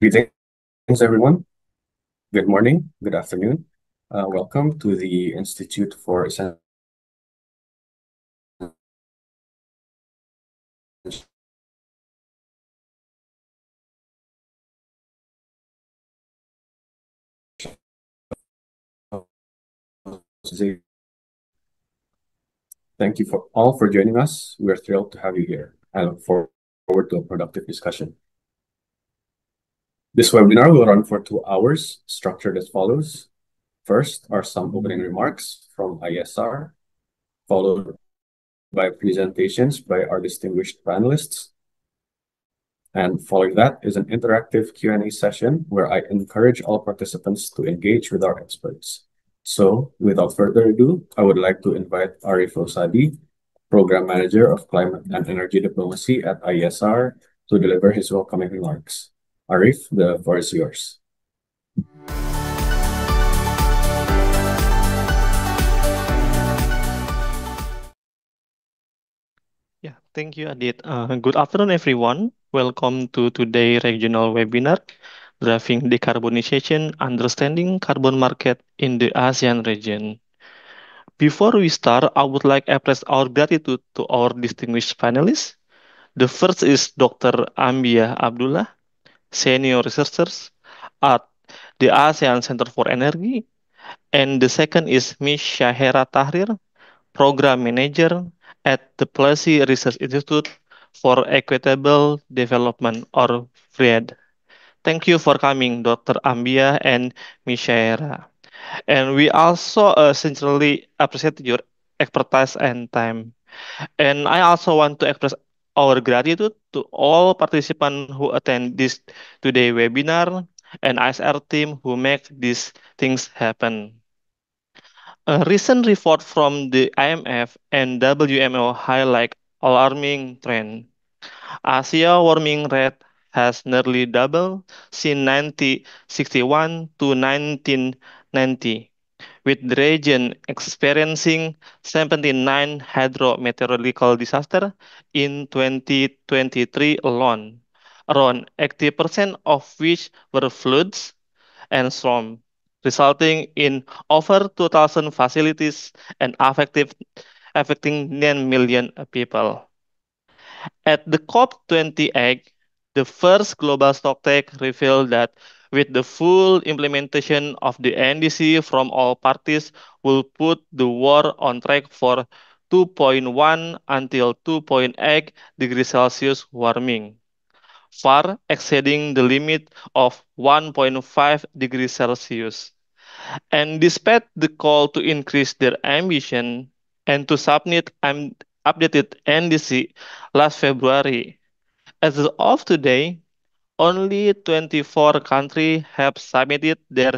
Greetings, everyone. Good morning, good afternoon. Welcome to the Institute for Essential Today. Thank you all for joining us. We're thrilled to have you here. I look forward to a productive discussion. This webinar will run for 2 hours, structured as follows. First are some opening remarks from ISR, followed by presentations by our distinguished panelists. And following that is an interactive Q&A session where I encourage all participants to engage with our experts. So without further ado, I would like to invite Arif Rosadi, Program Manager of Climate and Energy Diplomacy at ISR, to deliver his welcoming remarks. Arif, the floor is yours. Yeah, thank you, Adit. Good afternoon, everyone. Welcome to today's regional webinar, Driving Decarbonisation, Understanding Carbon Market in the ASEAN region. Before we start, I would like to express our gratitude to our distinguished panelists. The first is Dr. Ambia Abdullah, Senior Researcher at the ASEAN Center for Energy, and the second is Ms. Shahera Tahrir, Program Manager at the Plessy Research Institute for Equitable Development, or FREED. Thank you for coming, Dr. Ambia and Mishaera. And we also sincerely appreciate your expertise and time. And I also want to express our gratitude to all participants who attend this today webinar and ISR team who make these things happen. A recent report from the IMF and WMO highlight alarming trend. Asia warming rate has nearly doubled since 1961 to 1990, with the region experiencing 79 hydrometeorological disasters in 2023 alone, around 80% of which were floods and storm, resulting in over 2,000 facilities and affecting 9 million people. At the COP28, the first global stocktake revealed that with the full implementation of the NDC from all parties will put the war on track for 2.1 until 2.8 degrees Celsius warming, far exceeding the limit of 1.5 degrees Celsius. And despite the call to increase their ambition and to submit updated NDC last February, as of today, only 24 countries have submitted their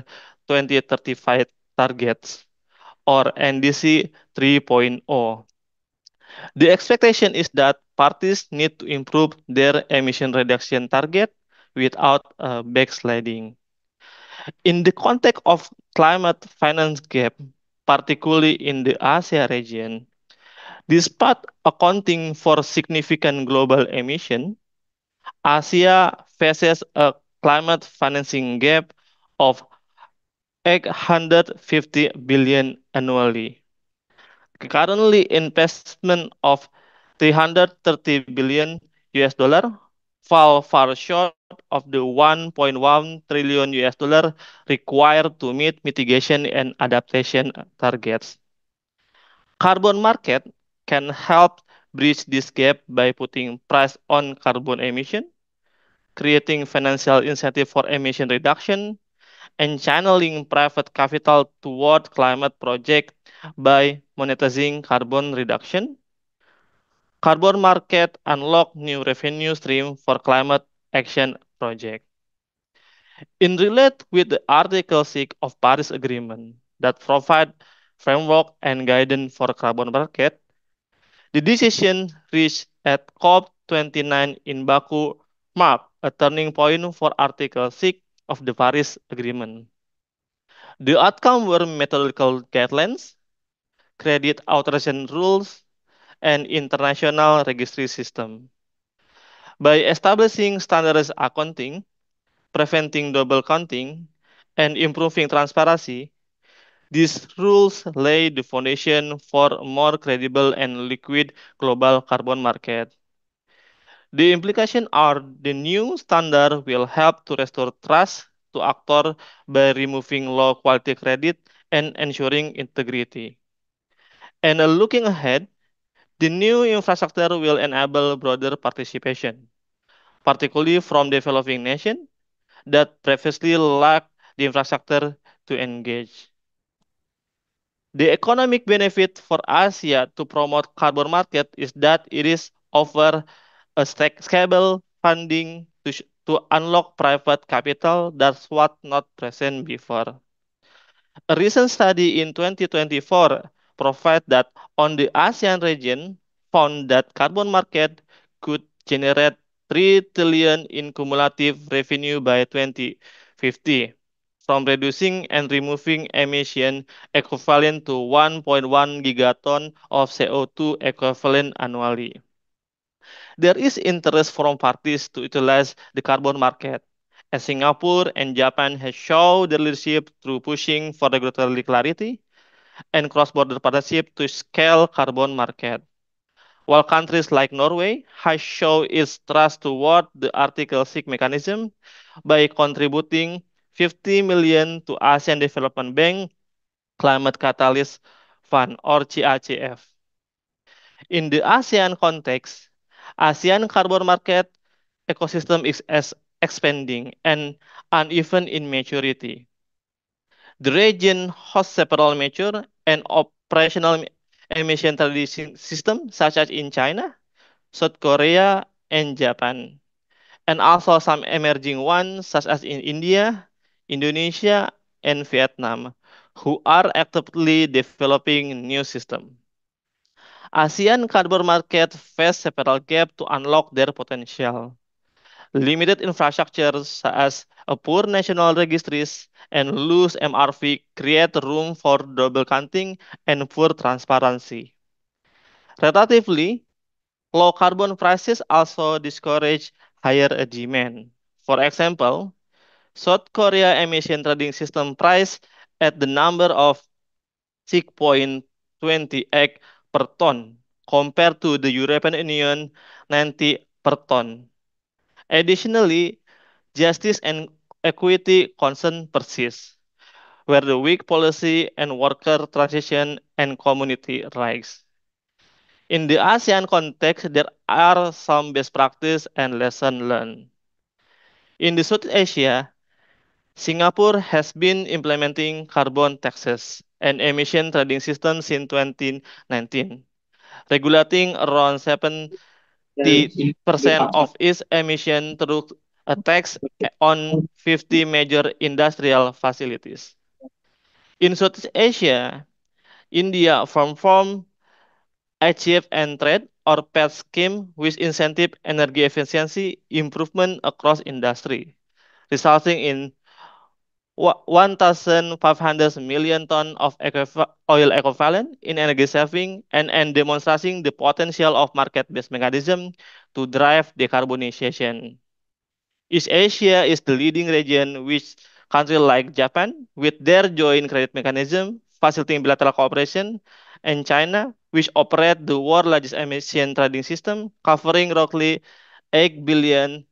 2035 targets, or NDC 3.0. The expectation is that parties need to improve their emission reduction target without backsliding. In the context of climate finance gap, particularly in the Asia region, despite accounting for significant global emission, Asia faces a climate financing gap of 850 billion annually. Currently, investment of 330 billion US dollar fall far short of the 1.1 trillion US dollar required to meet mitigation and adaptation targets. Carbon market can help bridge this gap by putting price on carbon emission, creating financial incentive for emission reduction, and channeling private capital toward climate projects by monetizing carbon reduction. Carbon market unlock new revenue stream for climate action project. In relate with the Article 6 of Paris Agreement that provide framework and guidance for carbon market, the decision reached at COP29 in Baku marked a turning point for Article 6 of the Paris Agreement. The outcome were methodological guidelines, credit authorization rules, and international registry system. By establishing standardized accounting, preventing double counting, and improving transparency, these rules lay the foundation for a more credible and liquid global carbon market. The implications are the new standard will help to restore trust to actors by removing low quality credit and ensuring integrity. And looking ahead, the new infrastructure will enable broader participation, particularly from developing nations that previously lacked the infrastructure to engage. The economic benefit for Asia to promote carbon market is that it is offer a scalable funding to unlock private capital that's what not present before. A recent study in 2024 provide that on the ASEAN region found that carbon market could generate 3 trillion in cumulative revenue by 2050, from reducing and removing emission equivalent to 1.1 gigaton of CO2 equivalent annually. There is interest from parties to utilize the carbon market, as Singapore and Japan have shown their leadership through pushing for regulatory clarity and cross-border partnership to scale carbon market. While countries like Norway have shown its trust toward the Article 6 mechanism by contributing 50 million to ASEAN Development Bank Climate Catalyst Fund or CACF. In the ASEAN context, ASEAN carbon market ecosystem is expanding and uneven in maturity. The region hosts several mature and operational emission trading systems, such as in China, South Korea, and Japan, and also some emerging ones, such as in India, Indonesia, and Vietnam, who are actively developing new systems. ASEAN carbon market face several gaps to unlock their potential. Limited infrastructure such as a poor national registries and loose MRV create room for double counting and poor transparency. Relatively, low carbon prices also discourage higher demand. For example, South Korea emission trading system price at the number of 6.28 per ton compared to the European Union 90 per ton. Additionally, justice and equity concern persist, where the weak policy and worker transition and community rights. In the ASEAN context, there are some best practice and lessons learned. In the South Asia, Singapore has been implementing carbon taxes and emission trading systems since 2019, regulating around 70% of its emission through a tax on 50 major industrial facilities. In Southeast Asia, India from Achieve and Trade or PET scheme with incentive energy efficiency improvement across industry, resulting in 1,500 million ton of oil equivalent in energy saving and demonstrating the potential of market-based mechanism to drive decarbonization. East Asia is the leading region which countries like Japan, with their joint credit mechanism, facilitating bilateral cooperation, and China, which operate the world's largest emission trading system, covering roughly 8 billion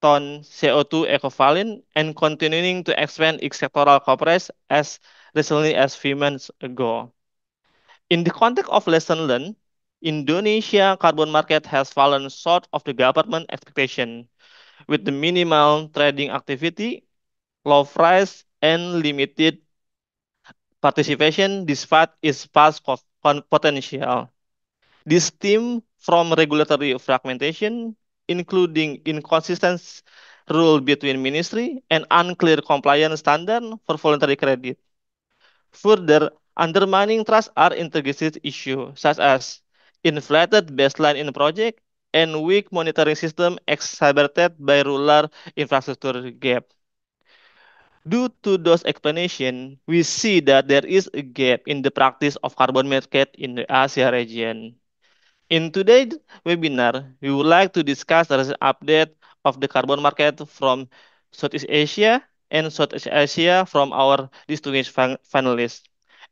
ton CO2 equivalent and continuing to expand its sectoral coverage as recently as few months ago. In the context of lesson learned, Indonesia carbon market has fallen short of the government expectation with the minimal trading activity, low price, and limited participation despite its vast potential. This stem from regulatory fragmentation, including inconsistent rule between ministry and unclear compliance standard for voluntary credit. Further, undermining trust are integrated issues such as inflated baseline in project and weak monitoring system exacerbated by rural infrastructure gap. Due to those explanations, we see that there is a gap in the practice of carbon market in the Asia region. In today's webinar, we would like to discuss the recent update of the carbon market from Southeast Asia and Southeast Asia from our distinguished finalists,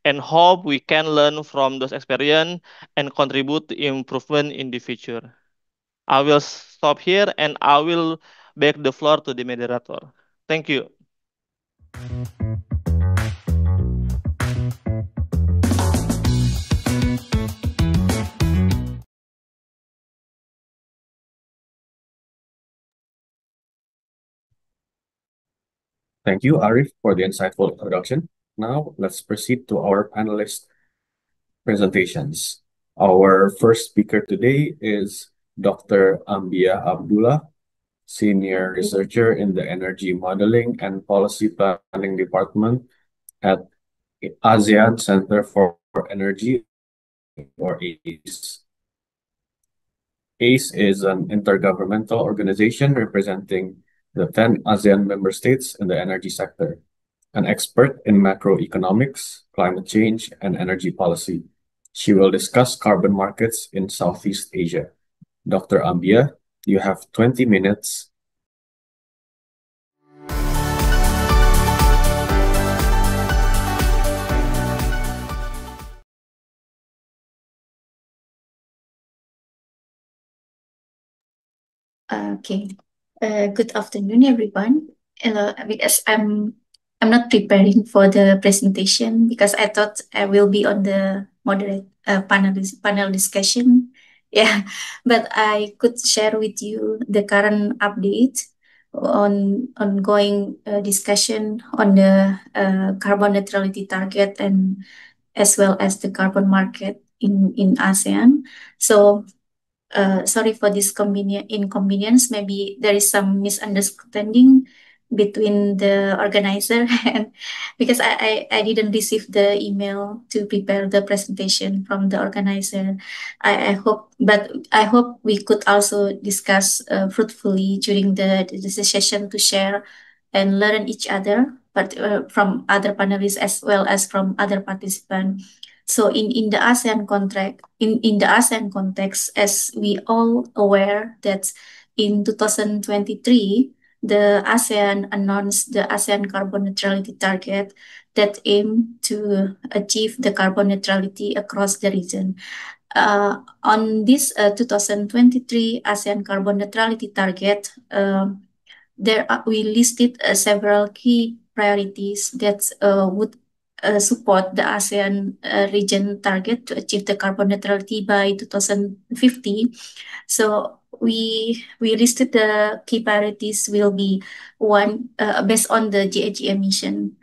and hope we can learn from those experience and contribute to improvement in the future. I will stop here and I will back the floor to the moderator. Thank you. Thank you, Arif, for the insightful introduction. Now, let's proceed to our panelist presentations. Our first speaker today is Dr. Ambia Abdullah, Senior Researcher in the Energy Modeling and Policy Planning Department at ASEAN Center for Energy, or ACE. ACE is an intergovernmental organization representing the 10 ASEAN member states in the energy sector, an expert in macroeconomics, climate change, and energy policy. She will discuss carbon markets in Southeast Asia. Dr. Ambia, you have 20 minutes. Okay. Good afternoon, everyone. Hello, because I'm not preparing for the presentation because I thought I will be on the moderate panel discussion. Yeah, but I could share with you the current update on ongoing discussion on the carbon neutrality target and as well as the carbon market in ASEAN. So sorry for this inconvenience. Maybe there is some misunderstanding between the organizer and because I didn't receive the email to prepare the presentation from the organizer. I hope, but I hope we could also discuss fruitfully during the session to share and learn each other, but from other panelists as well as from other participants. So in the ASEAN contract, in the ASEAN context, as we all aware that in 2023, the ASEAN announced the ASEAN carbon neutrality target that aim to achieve the carbon neutrality across the region. On this 2023 ASEAN carbon neutrality target, we listed several key priorities that would support the ASEAN region target to achieve the carbon neutrality by 2050. So we listed the key priorities will be one based on the GHG emission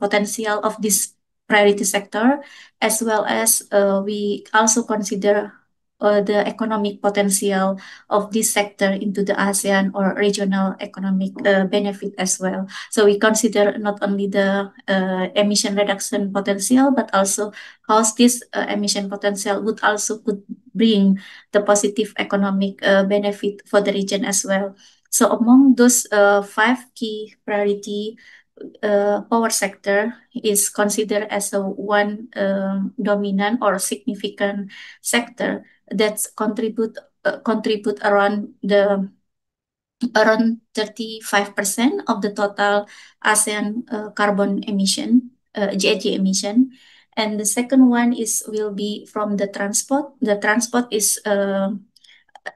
potential of this priority sector, as well as we also consider the economic potential of this sector into the ASEAN or regional economic benefit as well. So we consider not only the emission reduction potential, but also how this emission potential would also could bring the positive economic benefit for the region as well. So among those five key priority, power sector is considered as a one dominant or significant sector that contribute around 35% of the total ASEAN carbon emission, GHG emission. And the second one will be from the transport. The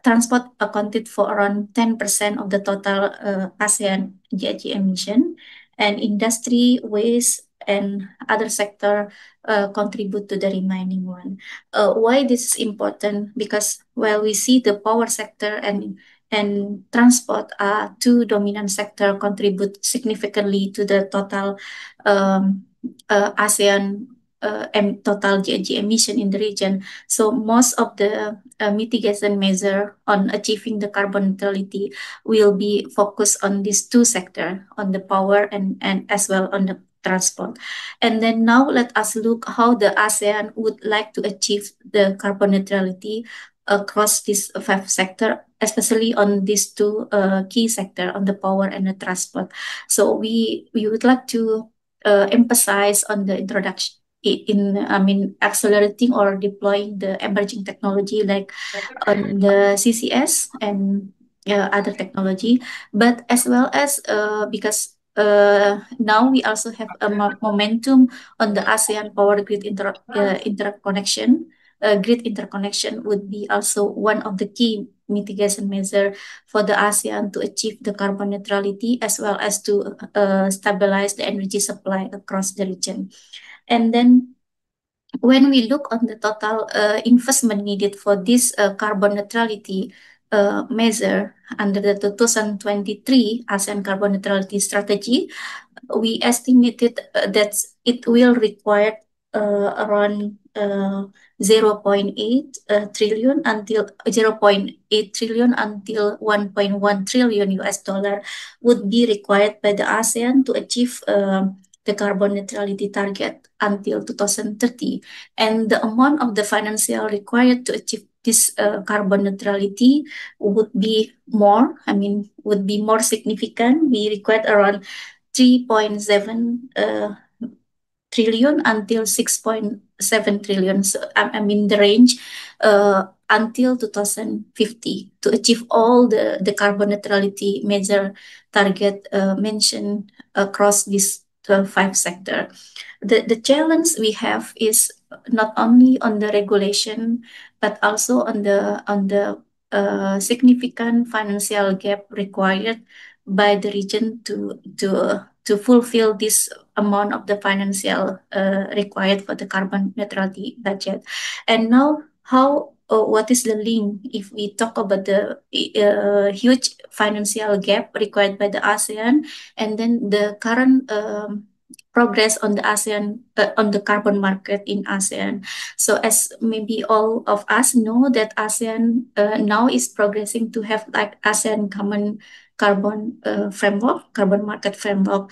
transport accounted for around 10% of the total ASEAN GHG emission, and industry, waste, and other sector contribute to the remaining one. Why this is important? Because we see the power sector and transport are two dominant sector contribute significantly to the total ASEAN total GHG emission in the region. So most of the mitigation measure on achieving the carbon neutrality will be focused on these two sectors, on the power and as well on the transport. And then now let us look how the ASEAN would like to achieve the carbon neutrality across these five sectors, especially on these two key sectors, on the power and the transport. So we would like to emphasize on the introduction accelerating or deploying the emerging technology like on the CCS and other technology, but as well as because now we also have a momentum on the ASEAN power grid interconnection. Grid interconnection would be also one of the key mitigation measure for the ASEAN to achieve the carbon neutrality as well as to stabilize the energy supply across the region. And then when we look on the total investment needed for this carbon neutrality measure under the 2023 ASEAN carbon neutrality strategy, we estimated that it will require around 0.8 trillion until 0.8 trillion until 1.1 trillion US dollar would be required by the ASEAN to achieve the carbon neutrality target until 2030. And the amount of the financial required to achieve this carbon neutrality would be more, would be more significant. We require around 3.7 trillion until 6.7 trillion. So I'm in the range until 2050 to achieve all the carbon neutrality major target mentioned across these 5 sector. The challenge we have is not only on the regulation, but also on the significant financial gap required by the region to fulfill this amount of the financial required for the carbon neutrality budget. And now, what is the link if we talk about the huge financial gap required by the ASEAN and then the current progress on the ASEAN on the carbon market in ASEAN. So as maybe all of us know that ASEAN now is progressing to have like ASEAN common carbon framework, carbon market framework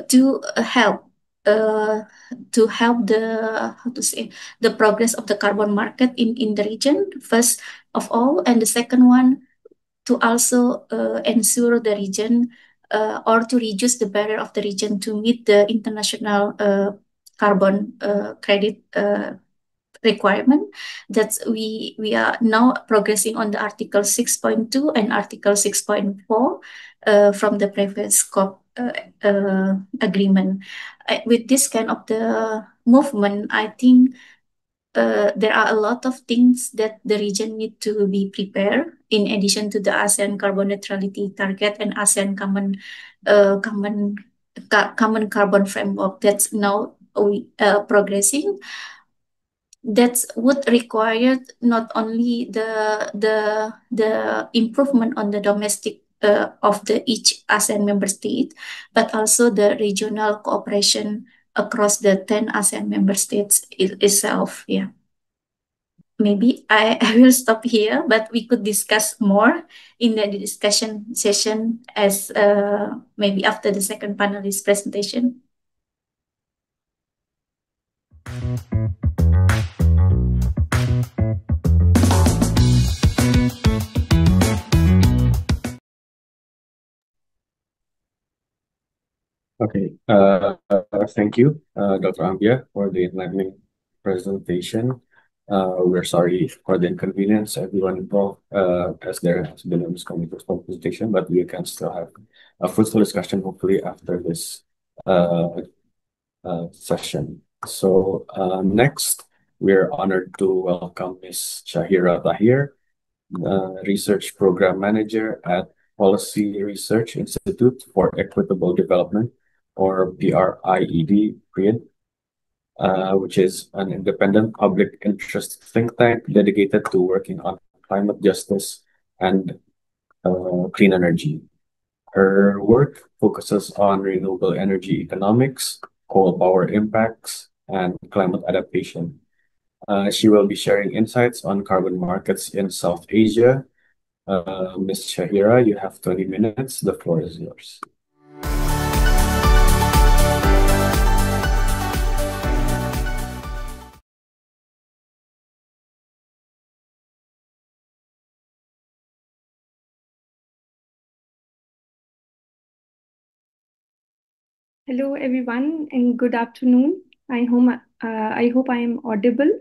to help the how to say the progress of the carbon market in the region first of all, and the second one to also ensure the region or to reduce the barrier of the region to meet the international carbon credit requirement. That we are now progressing on the Article 6.2 and Article 6.4 from the previous COP agreement. With this kind of the movement, I think there are a lot of things that the region need to be prepared in addition to the ASEAN carbon neutrality target and ASEAN common carbon framework that's now progressing. That would require not only the improvement on the domestic of the each ASEAN member state, but also the regional cooperation across the 10 ASEAN member states itself. Yeah. Maybe I will stop here, but we could discuss more in the discussion session as maybe after the second panelist presentation. Okay, thank you, Dr. Ambia, for the enlightening presentation. We're sorry for the inconvenience everyone involved, as there has been a miscommunication for presentation, but we can still have a fruitful discussion hopefully after this session. So next, we're honored to welcome Ms. Shahira Tahir, Research Program Manager at Policy Research Institute for Equitable Development, or PRIED, which is an independent public interest think tank dedicated to working on climate justice and clean energy. Her work focuses on renewable energy economics, coal power impacts, and climate adaptation. She will be sharing insights on carbon markets in South Asia. Ms. Shahira, you have 20 minutes. The floor is yours. Hello, everyone, and good afternoon. I hope I am audible.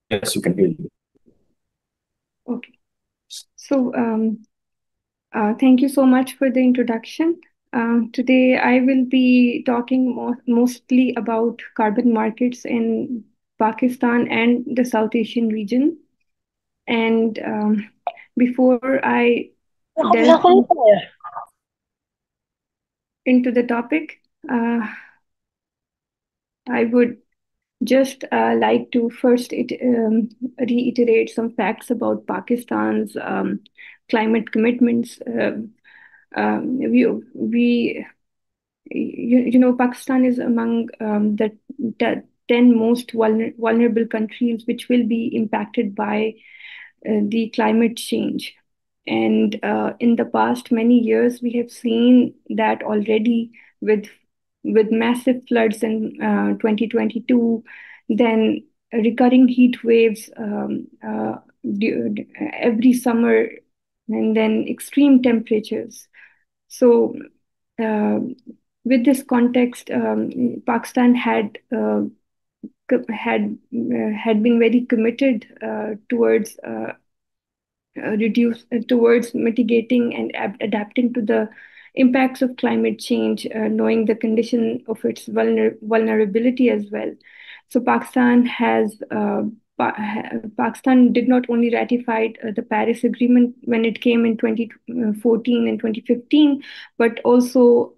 Yes, you can hear you. Okay. So, thank you so much for the introduction. Today, I will be talking mostly about carbon markets in Pakistan and the South Asian region. And before I delve into the topic, I would just like to first reiterate some facts about Pakistan's climate commitments. Pakistan is among the 10 most vulnerable countries which will be impacted by the climate change. And in the past many years, we have seen that already with massive floods in 2022 then recurring heat waves every summer, and then extreme temperatures. So, uh, with this context, Pakistan had been very committed towards mitigating and adapting to the impacts of climate change, knowing the condition of its vulnerability as well. So Pakistan did not only ratify the Paris Agreement when it came in 2014 and 2015, but also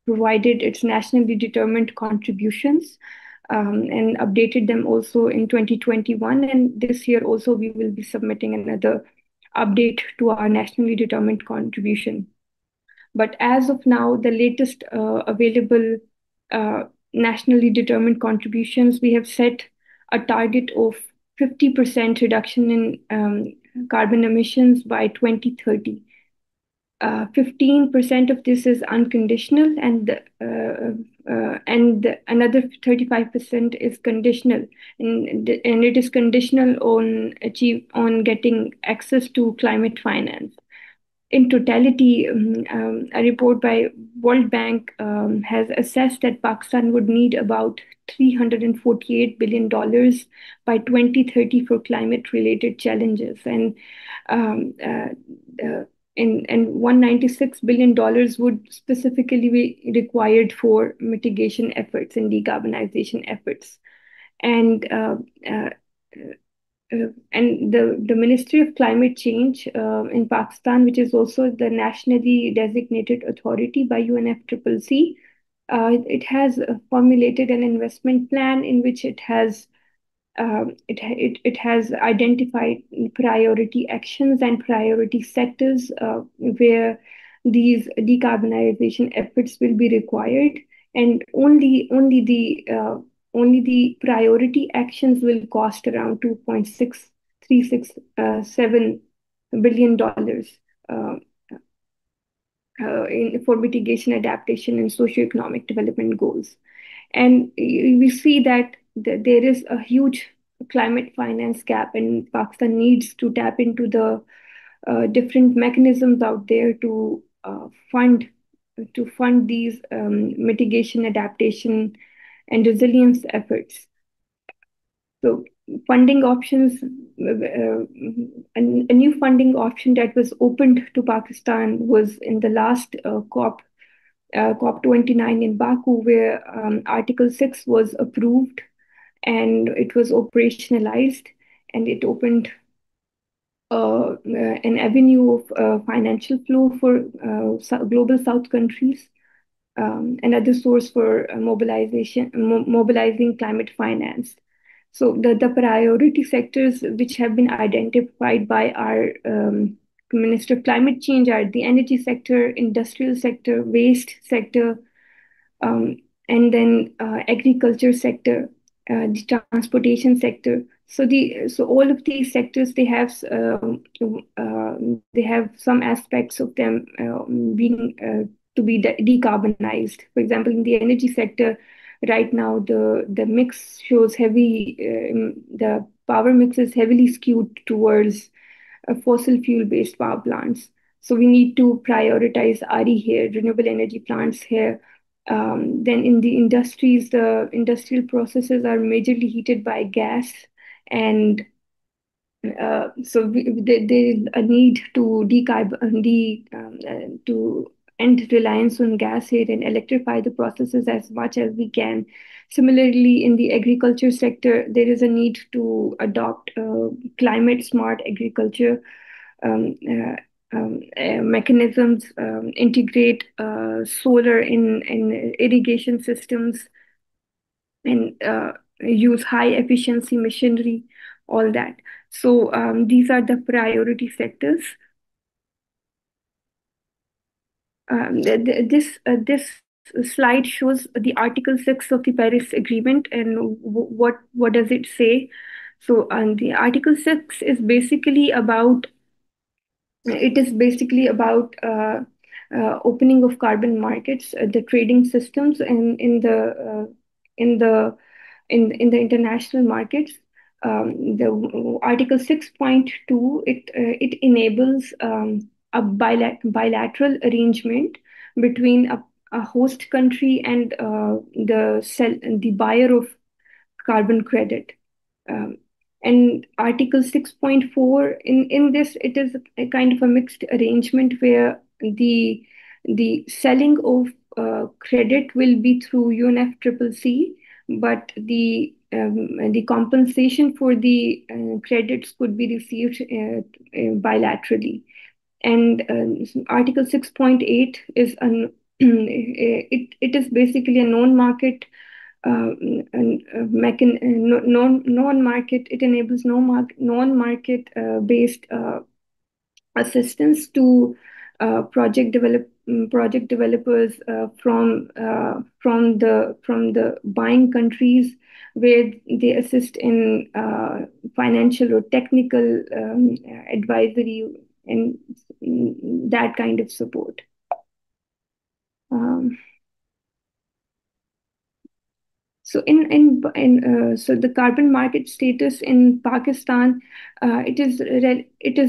provided its nationally determined contributions, and updated them also in 2021. And this year also, we will be submitting another update to our nationally determined contribution. But as of now, the latest available nationally determined contributions, we have set a target of 50% reduction in carbon emissions by 2030. 15% of this is unconditional, and another 35% is conditional, and it is conditional on getting access to climate finance. In totality, a report by World Bank has assessed that Pakistan would need about $348 billion by 2030 for climate-related challenges, and um, uh, and $196 billion would specifically be required for mitigation efforts and decarbonization efforts. And uh, and the Ministry of Climate Change in Pakistan, which is also the nationally designated authority by UNFCCC, it has formulated an investment plan in which it has identified priority actions and priority sectors where these decarbonization efforts will be required, and only the priority actions will cost around $2.6367 billion uh, for mitigation, adaptation, and socioeconomic development goals. And we see that there is a huge climate finance gap, and Pakistan needs to tap into the different mechanisms out there fund to fund these mitigation, adaptation, and resilience efforts. So funding options, a new funding option that was opened to Pakistan was in the last COP29 in Baku, where Article 6 was approved and it was operationalized, and it opened an avenue of financial flow for global South countries, another source for mobilizing climate finance. So the priority sectors which have been identified by our Minister of Climate Change are the energy sector, industrial sector, waste sector, and then agriculture sector, the transportation sector. So all of these sectors, they have some aspects of them being to be decarbonized. For example, in the energy sector, right now the mix shows the power mix is heavily skewed towards fossil fuel based power plants. So we need to prioritize RE here, renewable energy plants here. Then in the industries, the industrial processes are majorly heated by gas, and there is a need to end reliance on gas here and electrify the processes as much as we can. Similarly, in the agriculture sector, there is a need to adopt climate smart agriculture mechanisms, integrate solar in irrigation systems, and use high efficiency machinery, all that. So these are the priority sectors. This slide shows the Article 6 of the Paris Agreement, and what does it say? So the Article 6 is basically about opening of carbon markets, the trading systems, and in the in the international markets. The Article 6.2, it enables a bilateral arrangement between a host country and the buyer of carbon credit. Um, and Article 6.4, in this, it is a kind of a mixed arrangement where the selling of credit will be through UNFCCC, but the compensation for the credits could be received bilaterally. And Article 6.8 is an it is basically a non-market non-market. It enables non-market based assistance to project developers from the buying countries, where they assist in financial or technical advisory and that kind of support. So so the carbon market status in Pakistan, it is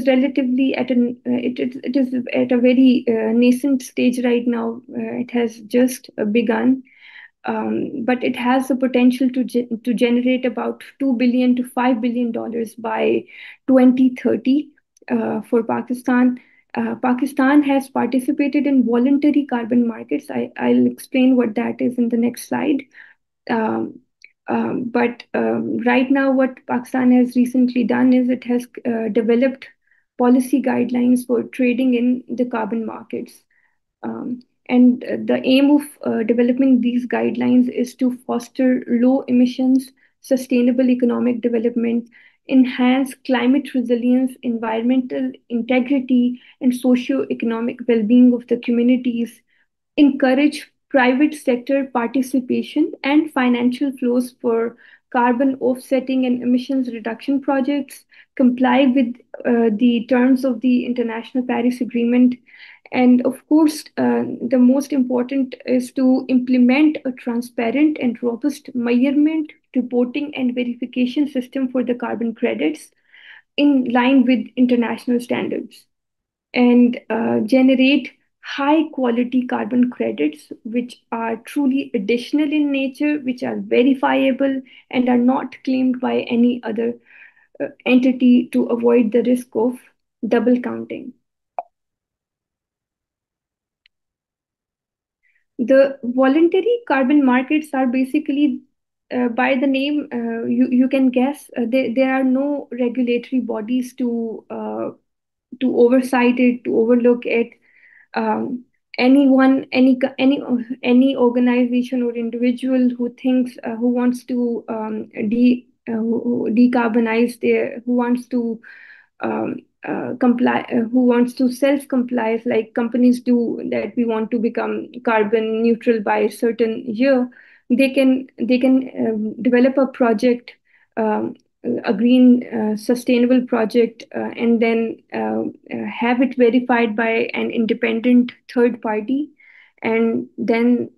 relatively at it is at a very nascent stage right now. It has just begun, but it has the potential to generate about $2 to $5 billion by 2030 for Pakistan. Pakistan has participated in voluntary carbon markets. I'll explain what that is in the next slide. But right now, what Pakistan has recently done is it has developed policy guidelines for trading in the carbon markets. And the aim of developing these guidelines is to foster low emissions, sustainable economic development, enhance climate resilience, environmental integrity, and socio-economic well-being of the communities, encourage private sector participation and financial flows for carbon offsetting and emissions reduction projects, comply with the terms of the International Paris Agreement. And of course, the most important is to implement a transparent and robust measurement, reporting, and verification system for the carbon credits in line with international standards, and generate high quality carbon credits which are truly additional in nature, which are verifiable and are not claimed by any other entity, to avoid the risk of double counting. The voluntary carbon markets are basically, by the name, you can guess, there are no regulatory bodies to oversight it, to overlook it. Anyone, any organization or individual who thinks, who wants to decarbonize who wants to comply, who wants to self-comply, like companies do, that we want to become carbon neutral by a certain year, they can develop a project, a green sustainable project, and then have it verified by an independent third party, and then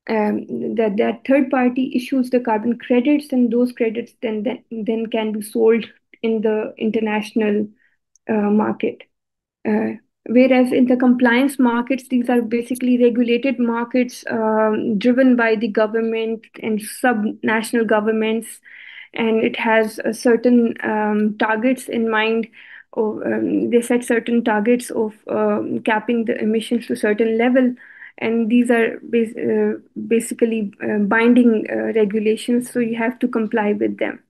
that third party issues the carbon credits, and those credits then can be sold in the international market. Whereas in the compliance markets, these are basically regulated markets driven by the government and sub-national governments, and it has certain targets in mind. They set certain targets of capping the emissions to a certain level, and these are basically binding regulations, so you have to comply with them.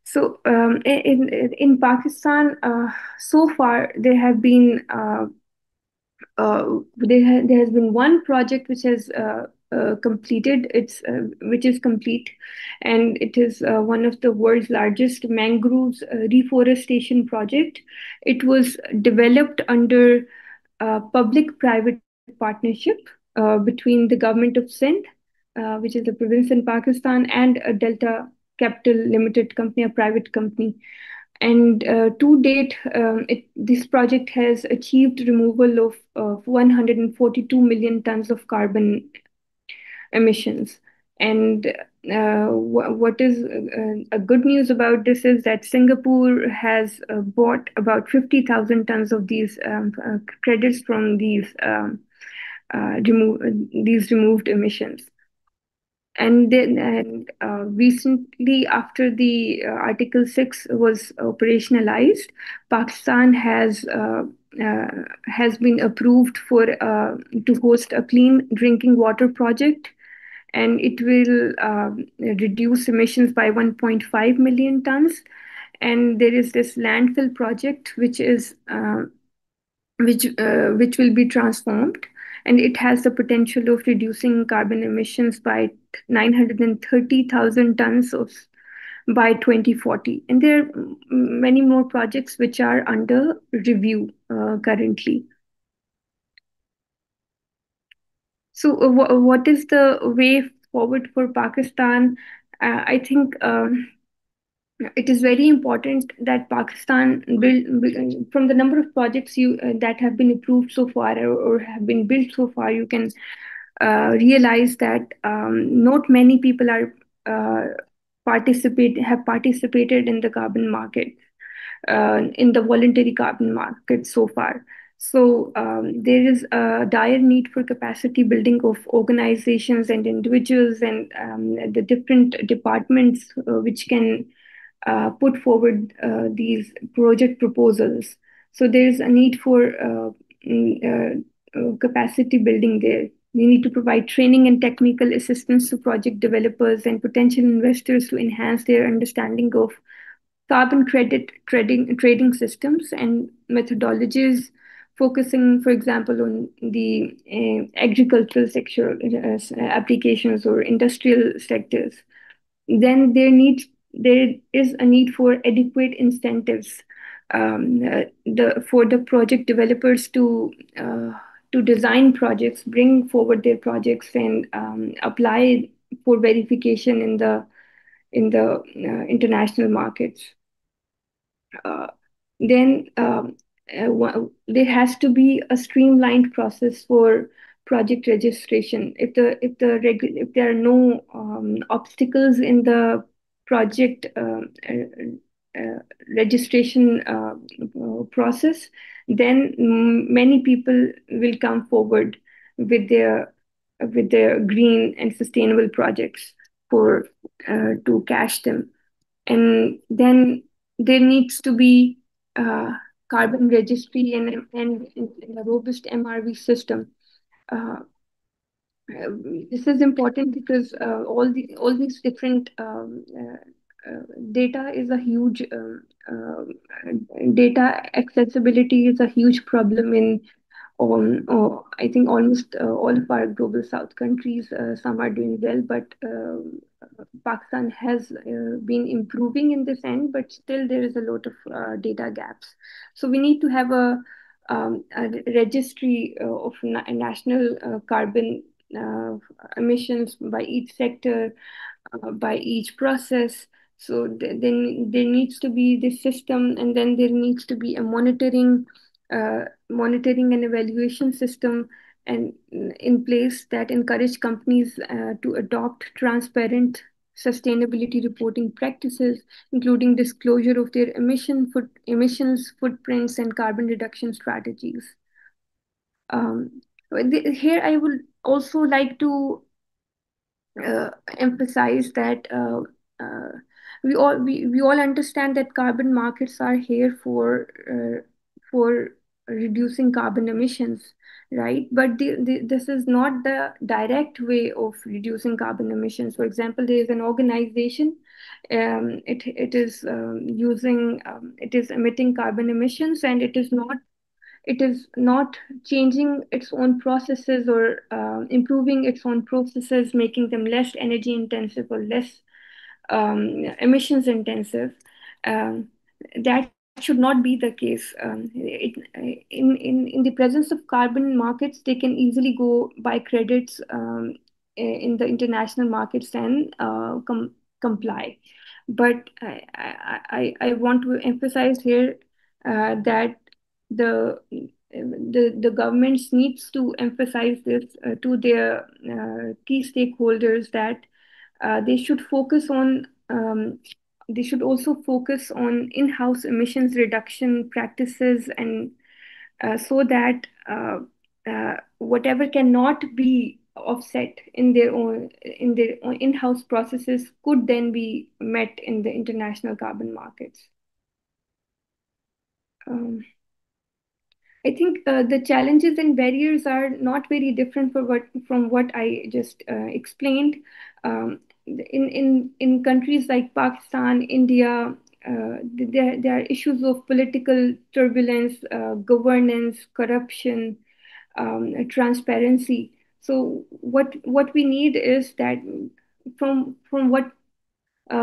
So in Pakistan, so far there have been there has been one project which has completed. Which is complete, and it is one of the world's largest mangroves reforestation project. It was developed under public-private partnership between the government of Sindh, which is a province in Pakistan, and a Delta Capital Limited company, a private company. And to date, this project has achieved removal of 142 million tons of carbon emissions. And what is a good news about this is that Singapore has bought about 50,000 tons of these credits from these removed emissions. And then recently, after the Article 6 was operationalized, Pakistan has been approved for to host a clean drinking water project, and it will reduce emissions by 1.5 million tons. And there is this landfill project which will be transformed, and it has the potential of reducing carbon emissions by 930,000 tons by 2040. And there are many more projects which are under review currently. So, what is the way forward for Pakistan? I think it is very important that Pakistan build from the number of projects that have been approved so far, or have been built so far. You can realize that not many people have participated in the carbon market, in the voluntary carbon market so far. So there is a dire need for capacity building of organizations and individuals, and the different departments which can put forward these project proposals. So there is a need for capacity building there. We need to provide training and technical assistance to project developers and potential investors to enhance their understanding of carbon credit trading systems and methodologies, focusing, for example, on the agricultural sector applications or industrial sectors. Then there is a need for adequate incentives for the project developers to design projects, bring forward their projects, and apply for verification in the international markets. Then there has to be a streamlined process for project registration. If there are no obstacles in the project registration process, then many people will come forward with their green and sustainable projects for to cash them. And then there needs to be carbon registry and a robust MRV system. This is important because all these different data is a huge data accessibility is a huge problem in I think almost all of our global south countries. Some are doing well, but Pakistan has been improving in this end, but still there is a lot of data gaps. So we need to have a registry of national carbon emissions by each sector, by each process. So then there needs to be this system, and then there needs to be a monitoring and evaluation system and in place that encourage companies to adopt transparent sustainability reporting practices, including disclosure of their emissions footprints and carbon reduction strategies. Here I would also like to emphasize that we all understand that carbon markets are here for reducing carbon emissions, right? But this is not the direct way of reducing carbon emissions. For example, there is an organization, it is it is emitting carbon emissions, and it is not changing its own processes or improving its own processes, making them less energy intensive or less emissions intensive. That should not be the case. In the presence of carbon markets, they can easily go buy credits in the international markets and comply. But I want to emphasize here that the the governments needs to emphasize this to their key stakeholders, that they should focus on they should also focus on in-house emissions reduction practices, and so that whatever cannot be offset in their own in-house processes could then be met in the international carbon markets. Um, I think the challenges and barriers are not very different from what I just explained. In countries like Pakistan, India, there are issues of political turbulence, governance, corruption, transparency. So what we need is that from what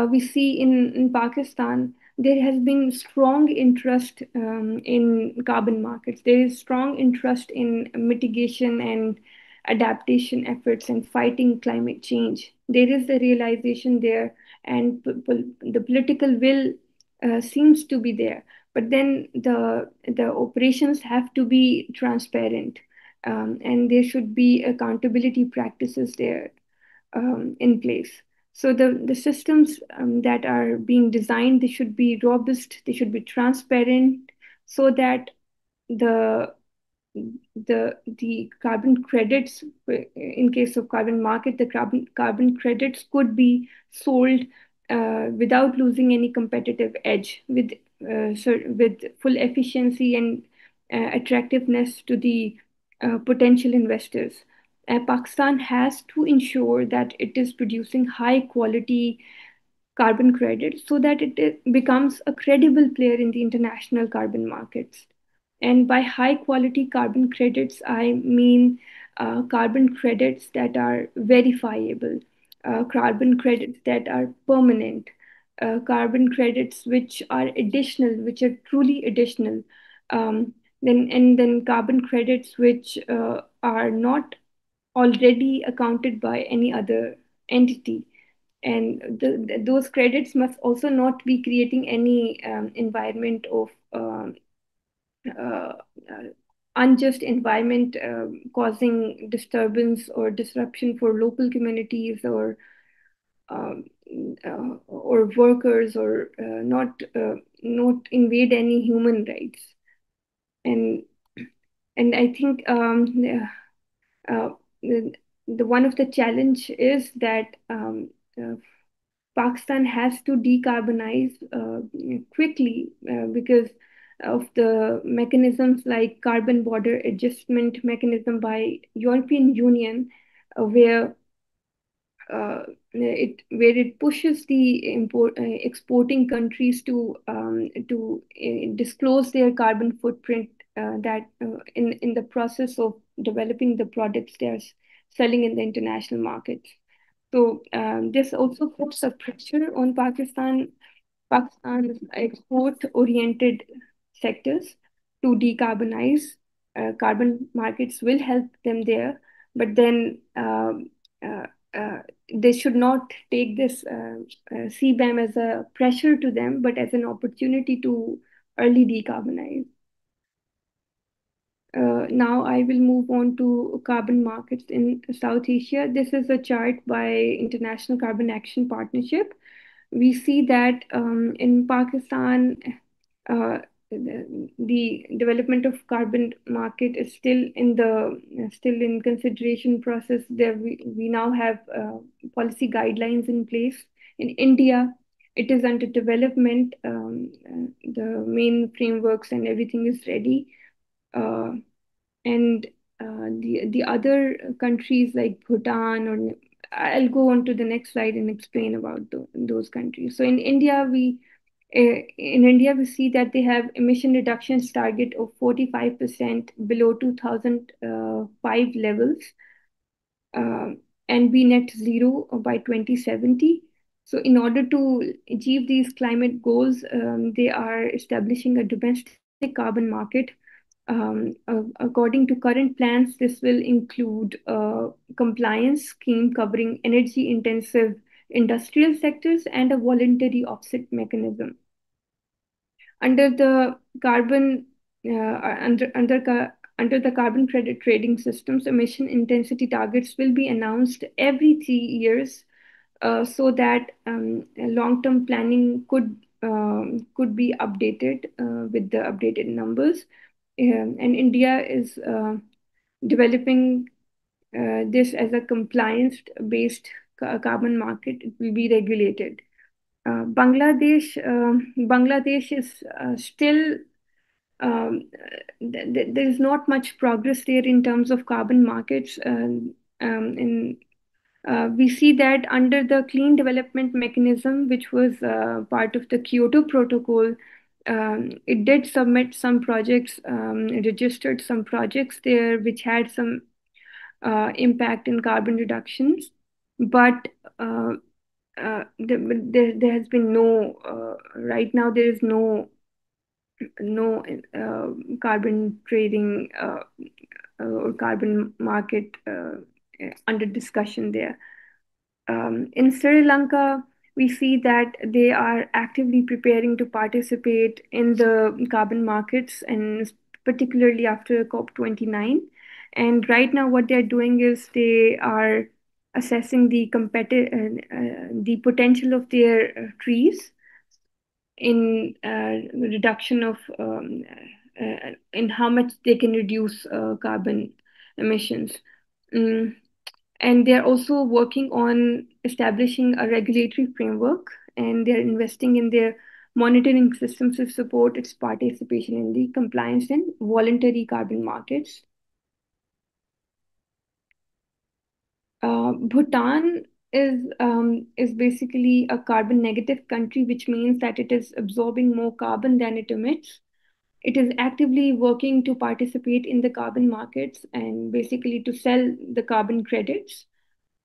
we see in Pakistan, there has been strong interest in carbon markets. There is strong interest in mitigation and adaptation efforts and fighting climate change. There is a realization there, and the political will seems to be there. But then the operations have to be transparent, and there should be accountability practices there in place. So the systems that are being designed, they should be robust, they should be transparent, so that the the carbon credits, in case of carbon market, the carbon credits could be sold without losing any competitive edge, with full efficiency and attractiveness to the potential investors. Pakistan has to ensure that it is producing high quality carbon credits so that it becomes a credible player in the international carbon markets. And by high quality carbon credits, I mean carbon credits that are verifiable, carbon credits that are permanent, carbon credits which are additional, which are truly additional, then carbon credits which are not already accounted by any other entity. And those credits must also not be creating any environment of uh, uh, unjust environment, causing disturbance or disruption for local communities, um, or workers, or not invade any human rights. And I think uh, the one of the challenge is that Pakistan has to decarbonize quickly because of the mechanisms like carbon border adjustment mechanism by European Union, where it pushes the exporting countries to disclose their carbon footprint, that in the process of developing the products they're selling in the international markets. So this also puts a pressure on Pakistan's export-oriented sectors to decarbonize. Carbon markets will help them there, but then uh, uh, they should not take this CBAM as a pressure to them, but as an opportunity to early decarbonize. Now I will move on to carbon markets in South Asia. This is a chart by International Carbon Action Partnership. We see that in Pakistan, uh, the development of carbon market is still in consideration process. There we now have policy guidelines in place. In India, it is under development. The main frameworks and everything is ready. Uh, and the other countries like Bhutan, or I'll go on to the next slide and explain about those countries. So in India we see that they have emission reductions target of 45% below 2005 levels, and be net zero by 2070. So in order to achieve these climate goals, they are establishing a domestic carbon market. According to current plans, this will include a compliance scheme covering energy intensive industrial sectors, and a voluntary offset mechanism. Under the carbon under the carbon credit trading systems, emission intensity targets will be announced every 3 years, so that long-term planning could be updated with the updated numbers. And India is developing this as a compliance-based carbon market. It will be regulated. Bangladesh is still there is not much progress there in terms of carbon markets. We see that under the clean development mechanism, which was part of the Kyoto Protocol, it did submit some projects, registered some projects there, which had some impact in carbon reductions, but there has been no right now there is no carbon trading or carbon market under discussion there. In Sri Lanka, we see that they are actively preparing to participate in the carbon markets, and particularly after COP29. And right now, what they're doing is they are assessing the the potential of their trees in reduction of in how much they can reduce carbon emissions. And they're also working on establishing a regulatory framework, and they're investing in their monitoring systems to support its participation in the compliance and voluntary carbon markets. Bhutan is basically a carbon negative country, which means that it is absorbing more carbon than it emits. It is actively working to participate in the carbon markets and basically to sell the carbon credits.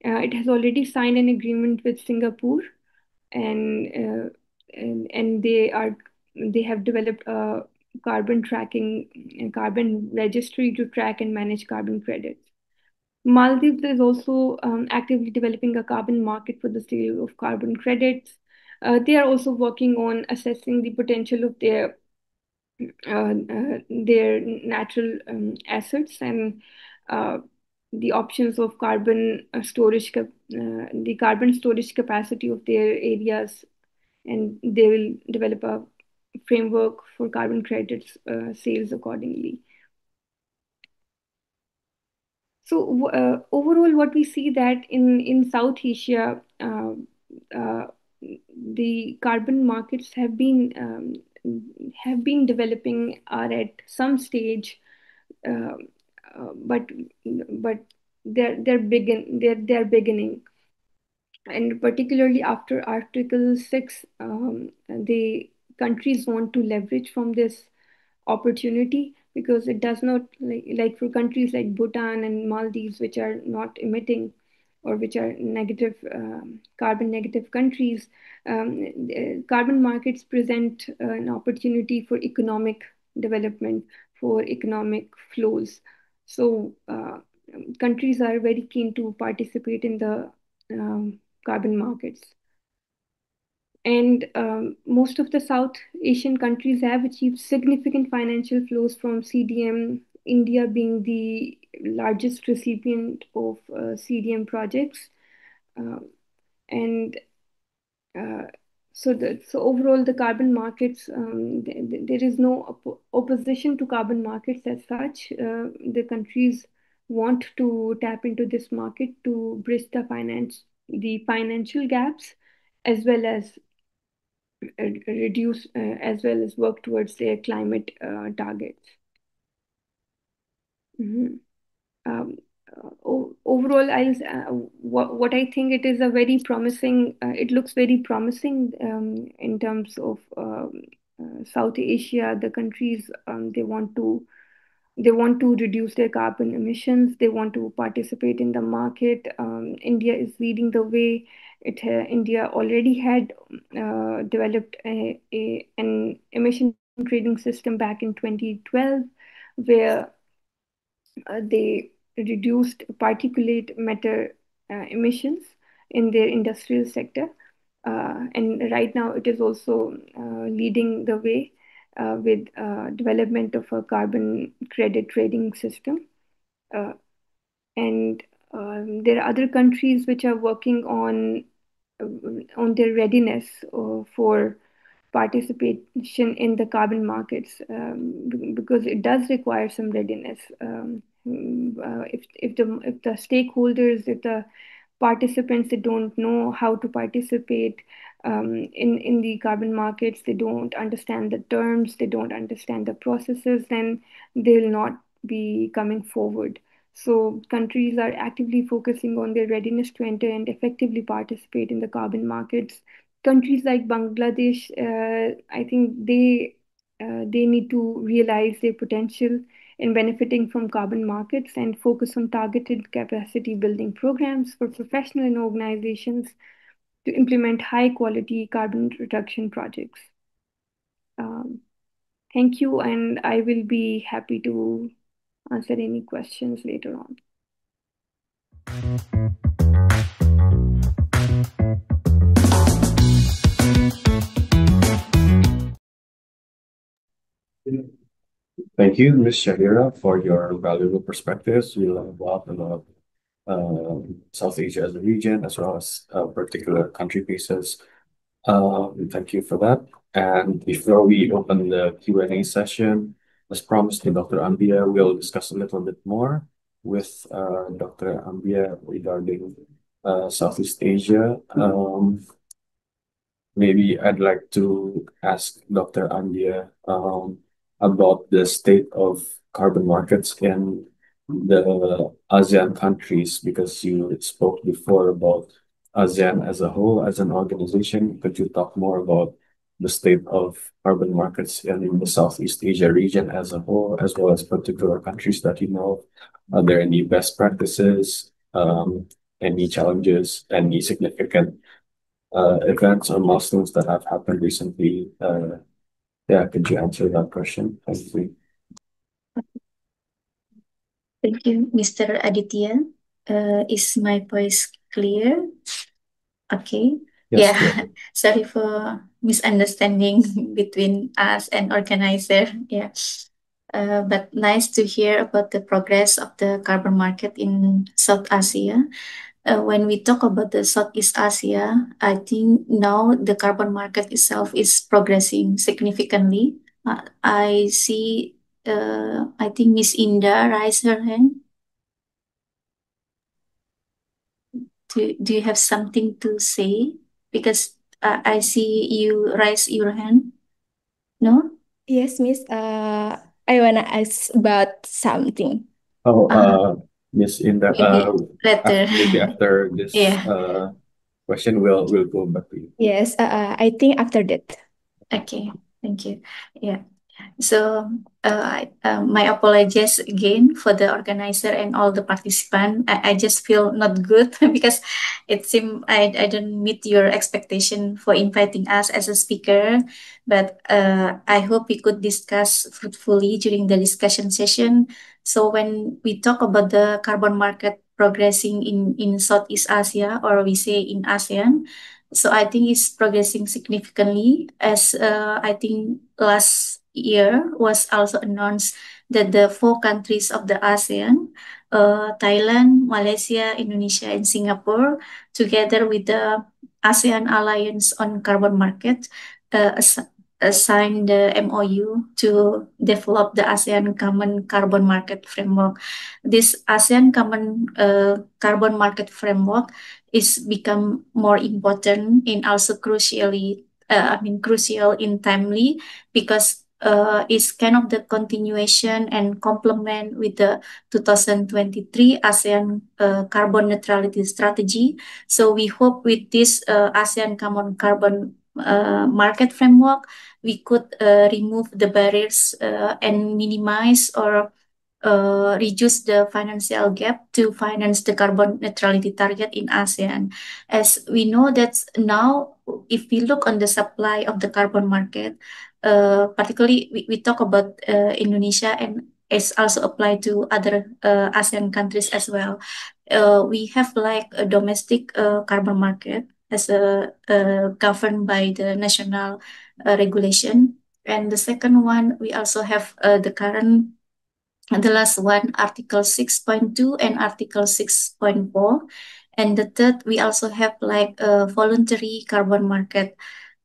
It has already signed an agreement with Singapore, and they have developed a carbon tracking, carbon registry to track and manage carbon credits. Maldives is also actively developing a carbon market for the sale of carbon credits. They are also working on assessing the potential of their natural assets and the options of the carbon storage capacity of their areas, and they will develop a framework for carbon credits sales accordingly. So overall, what we see that in South Asia, the carbon markets have been developing, are at some stage, but they're beginning, and particularly after Article 6, the countries want to leverage from this opportunity, because it does not, like for countries like Bhutan and Maldives, which are not emitting or which are negative carbon negative countries, carbon markets present an opportunity for economic development, for economic flows. So countries are very keen to participate in the carbon markets. And most of the South Asian countries have achieved significant financial flows from CDM, India being the largest recipient of CDM projects. And so overall, the carbon markets, there is no opposition to carbon markets as such. The countries want to tap into this market to bridge the financial gaps, as well as reduce as well as work towards their climate targets. Overall, what I think, it is a very promising. It looks very promising in terms of South Asia. The countries, they want to reduce their carbon emissions. They want to participate in the market. India is leading the way. India already had developed an emission trading system back in 2012, where they reduced particulate matter emissions, in their industrial sector. And right now it is also leading the way with development of a carbon credit trading system. Uh, and there are other countries which are working on their readiness for participation in the carbon markets, because it does require some readiness. If the stakeholders, if the participants, they don't know how to participate in the carbon markets, they don't understand the terms, they don't understand the processes, then they'll not be coming forward. So countries are actively focusing on their readiness to enter and effectively participate in the carbon markets. Countries like Bangladesh, I think they need to realize their potential in benefiting from carbon markets and focus on targeted capacity building programs for professional and organizations to implement high quality carbon reduction projects. Thank you, and I will be happy to answer any questions later on. Thank you, Ms. Shahira, for your valuable perspectives. We learned a lot about South Asia as a region, as well as particular country pieces. Thank you for that. And before we open the Q&A session, as promised to Dr. Ambia, we'll discuss a little bit more with Dr. Ambia regarding Southeast Asia. Maybe I'd like to ask Dr. Ambia about the state of carbon markets in the ASEAN countries, because you spoke before about ASEAN as a whole, as an organization. Could you talk more about the state of carbon markets in the Southeast Asia region as a whole, as well as particular countries that you know? Are there any best practices, any challenges, any significant events or milestones that have happened recently? Yeah, could you answer that question? Thank you. Thank you, Mr. Aditya. Is my voice clear? Okay. Yes, Yeah, clear. sorry for misunderstanding between us and organizer. Yeah. But nice to hear about the progress of the carbon market in South Asia. When we talk about the Southeast Asia, I think now the carbon market itself is progressing significantly. I see, I think Miss Inda raised her hand. Do you have something to say? Because I see you raise your hand. No? Yes, Miss. I wanna ask about something. Miss Inda, Maybe later. maybe after this Yeah. question, we'll go back to you. Yes, I think after that. Okay, thank you. Yeah. So my apologies again for the organizer and all the participants. I just feel not good because it seemed I don't meet your expectation for inviting us as a speaker. But I hope we could discuss fruitfully during the discussion session. So when we talk about the carbon market progressing in Southeast Asia, or we say in ASEAN, so I think it's progressing significantly, as I think last year was also announced that the four countries of the ASEAN, Thailand, Malaysia, Indonesia, and Singapore, together with the ASEAN Alliance on Carbon Market, signed the MOU to develop the ASEAN Common Carbon Market Framework. This ASEAN Common Carbon Market Framework is become more important and also crucial in timely, because it's kind of the continuation and complement with the 2023 ASEAN carbon neutrality strategy. So we hope with this ASEAN Common Carbon Market Framework, we could remove the barriers and minimize or reduce the financial gap to finance the carbon neutrality target in ASEAN. As we know that now, if we look on the supply of the carbon market, particularly we talk about Indonesia, and is also applied to other ASEAN countries as well. We have like a domestic carbon market as governed by the national regulation. And the second one, we also have the last one, Article 6.2 and Article 6.4. And the third, we also have like a voluntary carbon market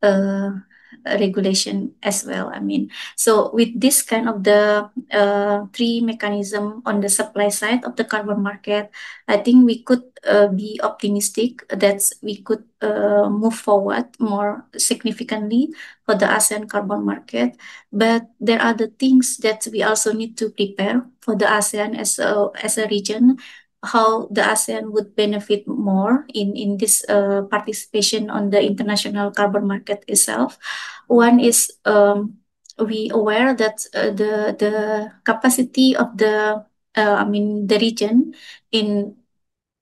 uh, regulation as well. I mean, so with this kind of the three mechanism on the supply side of the carbon market, I think we could be optimistic that we could move forward more significantly for the ASEAN carbon market. But there are the things that we also need to prepare for the ASEAN as a region, how the ASEAN would benefit more in this participation on the international carbon market itself. One is we aware that the capacity of the region in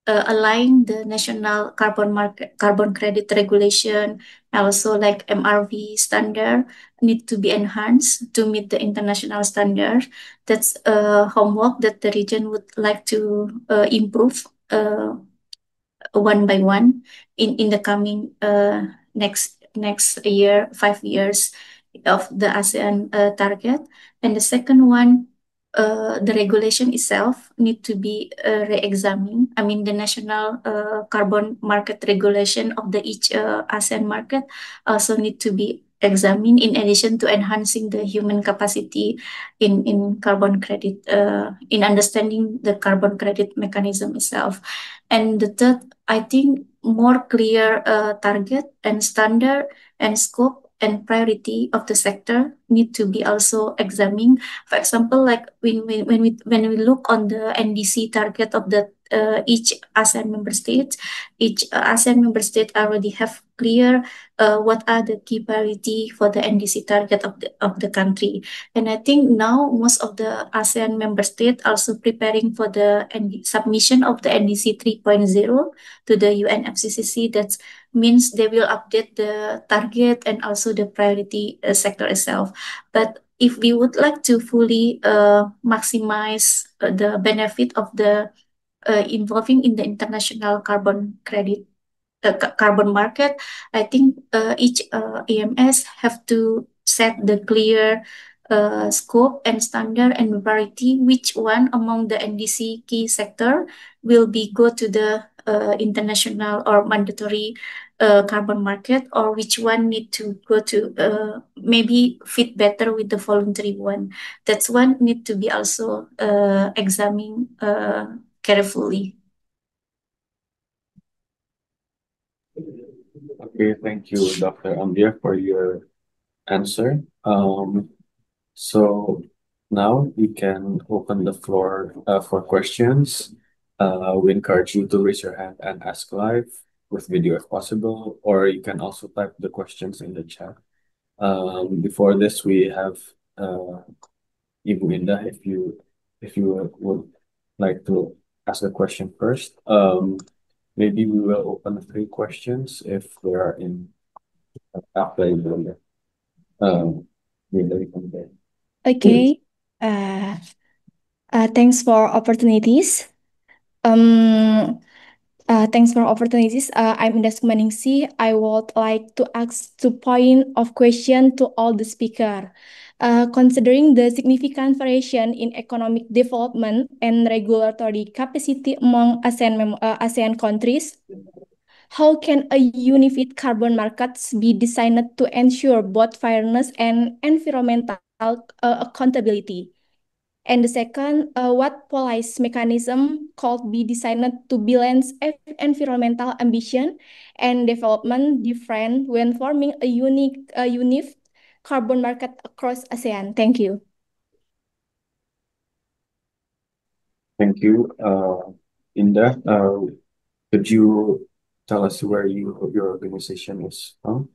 align the national carbon credit regulation, also like MRV standard need to be enhanced to meet the international standard. That's homework that the region would like to improve one by one in the coming next year, 5 years of the ASEAN target. And the second one, the regulation itself need to be re-examined. I mean, the national carbon market regulation of the each ASEAN market also need to be examined in addition to enhancing the human capacity in carbon credit, in understanding the carbon credit mechanism itself. And the third, I think more clear target and standard and scope and priority of the sector need to be also examined. For example, like when we look on the NDC target of the each ASEAN member state, each ASEAN member state already have clear what are the key priority for the NDC target of the country. And I think now most of the ASEAN member state also preparing for the submission of the NDC 3.0 to the UNFCCC. That means they will update the target and also the priority sector itself. But if we would like to fully maximize the benefit of the involving in the international carbon credit carbon market, I think each EMS have to set the clear scope and standard and priority, which one among the NDC key sector will be go to the international or mandatory carbon market, or which one need to go to maybe fit better with the voluntary one. That's one need to be also examined carefully. Okay, thank you, Dr. Ambia, for your answer. So now we can open the floor for questions. We encourage you to raise your hand and ask live with video if possible, or you can also type the questions in the chat. Before this, we have Ibu Indah, if you would like to ask a question first. Maybe we will open 3 questions if there are in after Ibu Indah. Dari from there. Okay. Thanks for opportunities. Thanks for opportunities. I'm Indah Sumaningsi. I would like to ask 2 point of question to all the speaker. Considering the significant variation in economic development and regulatory capacity among ASEAN countries, how can a unified carbon markets be designed to ensure both fairness and environmental accountability? And the second, what policy mechanism could be designed to balance environmental ambition and development different when forming a unique carbon market across ASEAN? Thank you. Thank you, Indah. Could you tell us where your organization is from?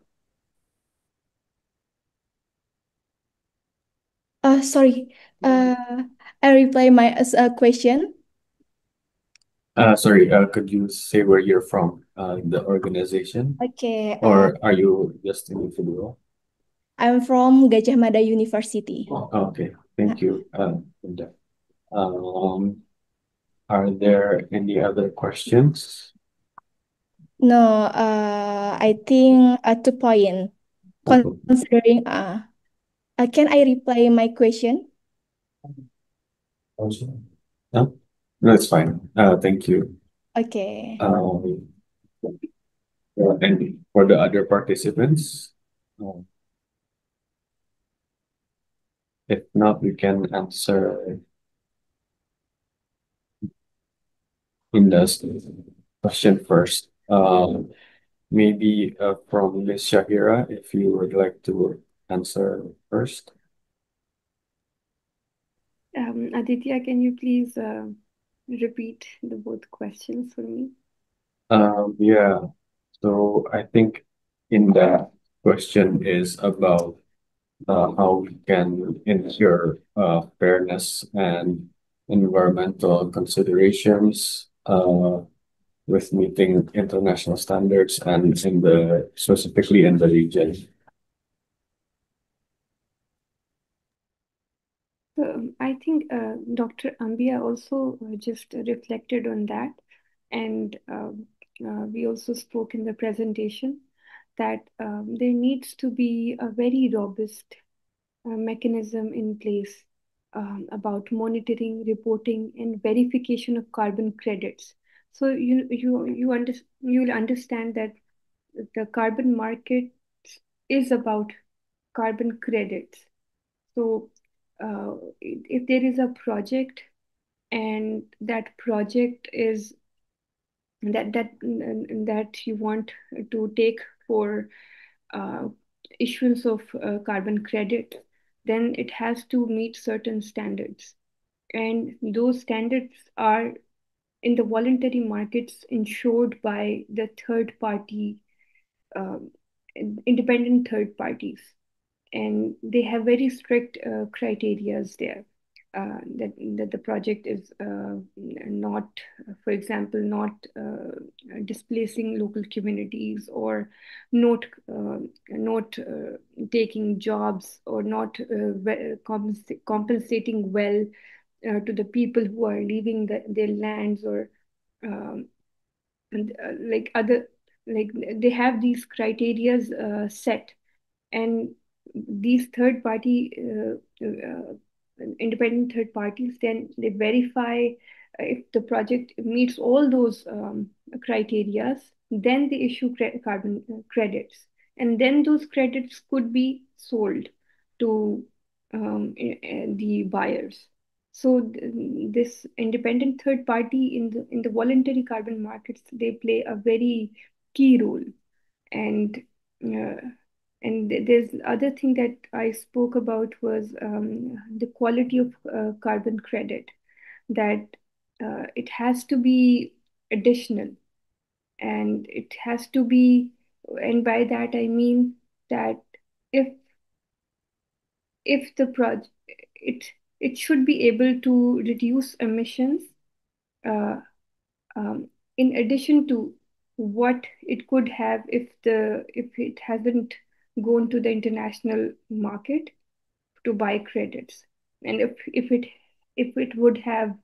Sorry. I reply my question. Sorry, could you say where you're from, the organization, Okay. or are you just individual? I'm from Gajah Mada University. Oh, okay, thank you, Indah. Are there any other questions? No, I think 2 point. Considering, can I reply my question? No? No, it's fine. Thank you. Okay. And for the other participants, if not, we can answer in the question first. Maybe from Ms. Shahira, if you would like to answer first. Aditya, can you please repeat the both questions for me? Yeah, so I think in that question is about how we can ensure fairness and environmental considerations with meeting international standards and in the specifically in the region. I think Dr. Ambia also just reflected on that, and we also spoke in the presentation that there needs to be a very robust mechanism in place about monitoring, reporting, and verification of carbon credits. So you'll understand that the carbon market is about carbon credits. So if there is a project and that project is that you want to take for uh, issuance of carbon credit, then it has to meet certain standards. And those standards are in the voluntary markets ensured by the third party, um, independent third parties. And they have very strict criterias there. That the project is not, for example, not displacing local communities, or not taking jobs, or not compensating well to the people who are leaving their lands, or um, like other, like they have these criterias set. And these third party independent third parties, then they verify if the project meets all those criterias, then they issue carbon credits, and then those credits could be sold to the buyers. So this independent third party in the voluntary carbon markets, they play a very key role. And uh, there's other thing that I spoke about was the quality of carbon credit, that it has to be additional, and it has to be, and by that I mean that if the project, it should be able to reduce emissions uh, um, in addition to what it could have if it hasn't gone to the international market to buy credits, and if it would have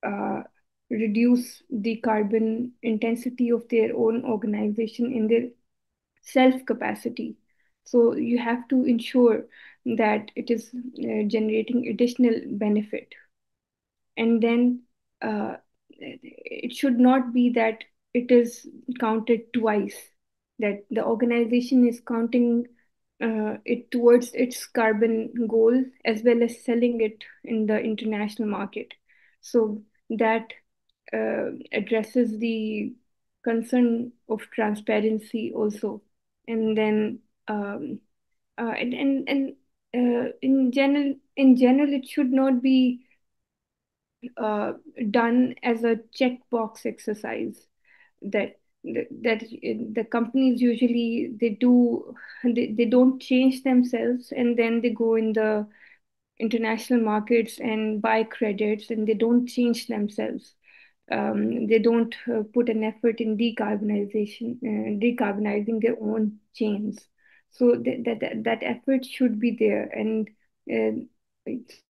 uh, reduced the carbon intensity of their own organization in their self capacity. So you have to ensure that it is generating additional benefit. And then it should not be that it is counted twice, that the organization is counting it towards its carbon goal as well as selling it in the international market. So that addresses the concern of transparency also. And then in general it should not be uh, done as a checkbox exercise, that the companies usually they don't change themselves, and then they go in the international markets and buy credits, and they don't change themselves. They don't put an effort in decarbonizing their own chains. So that effort should be there. And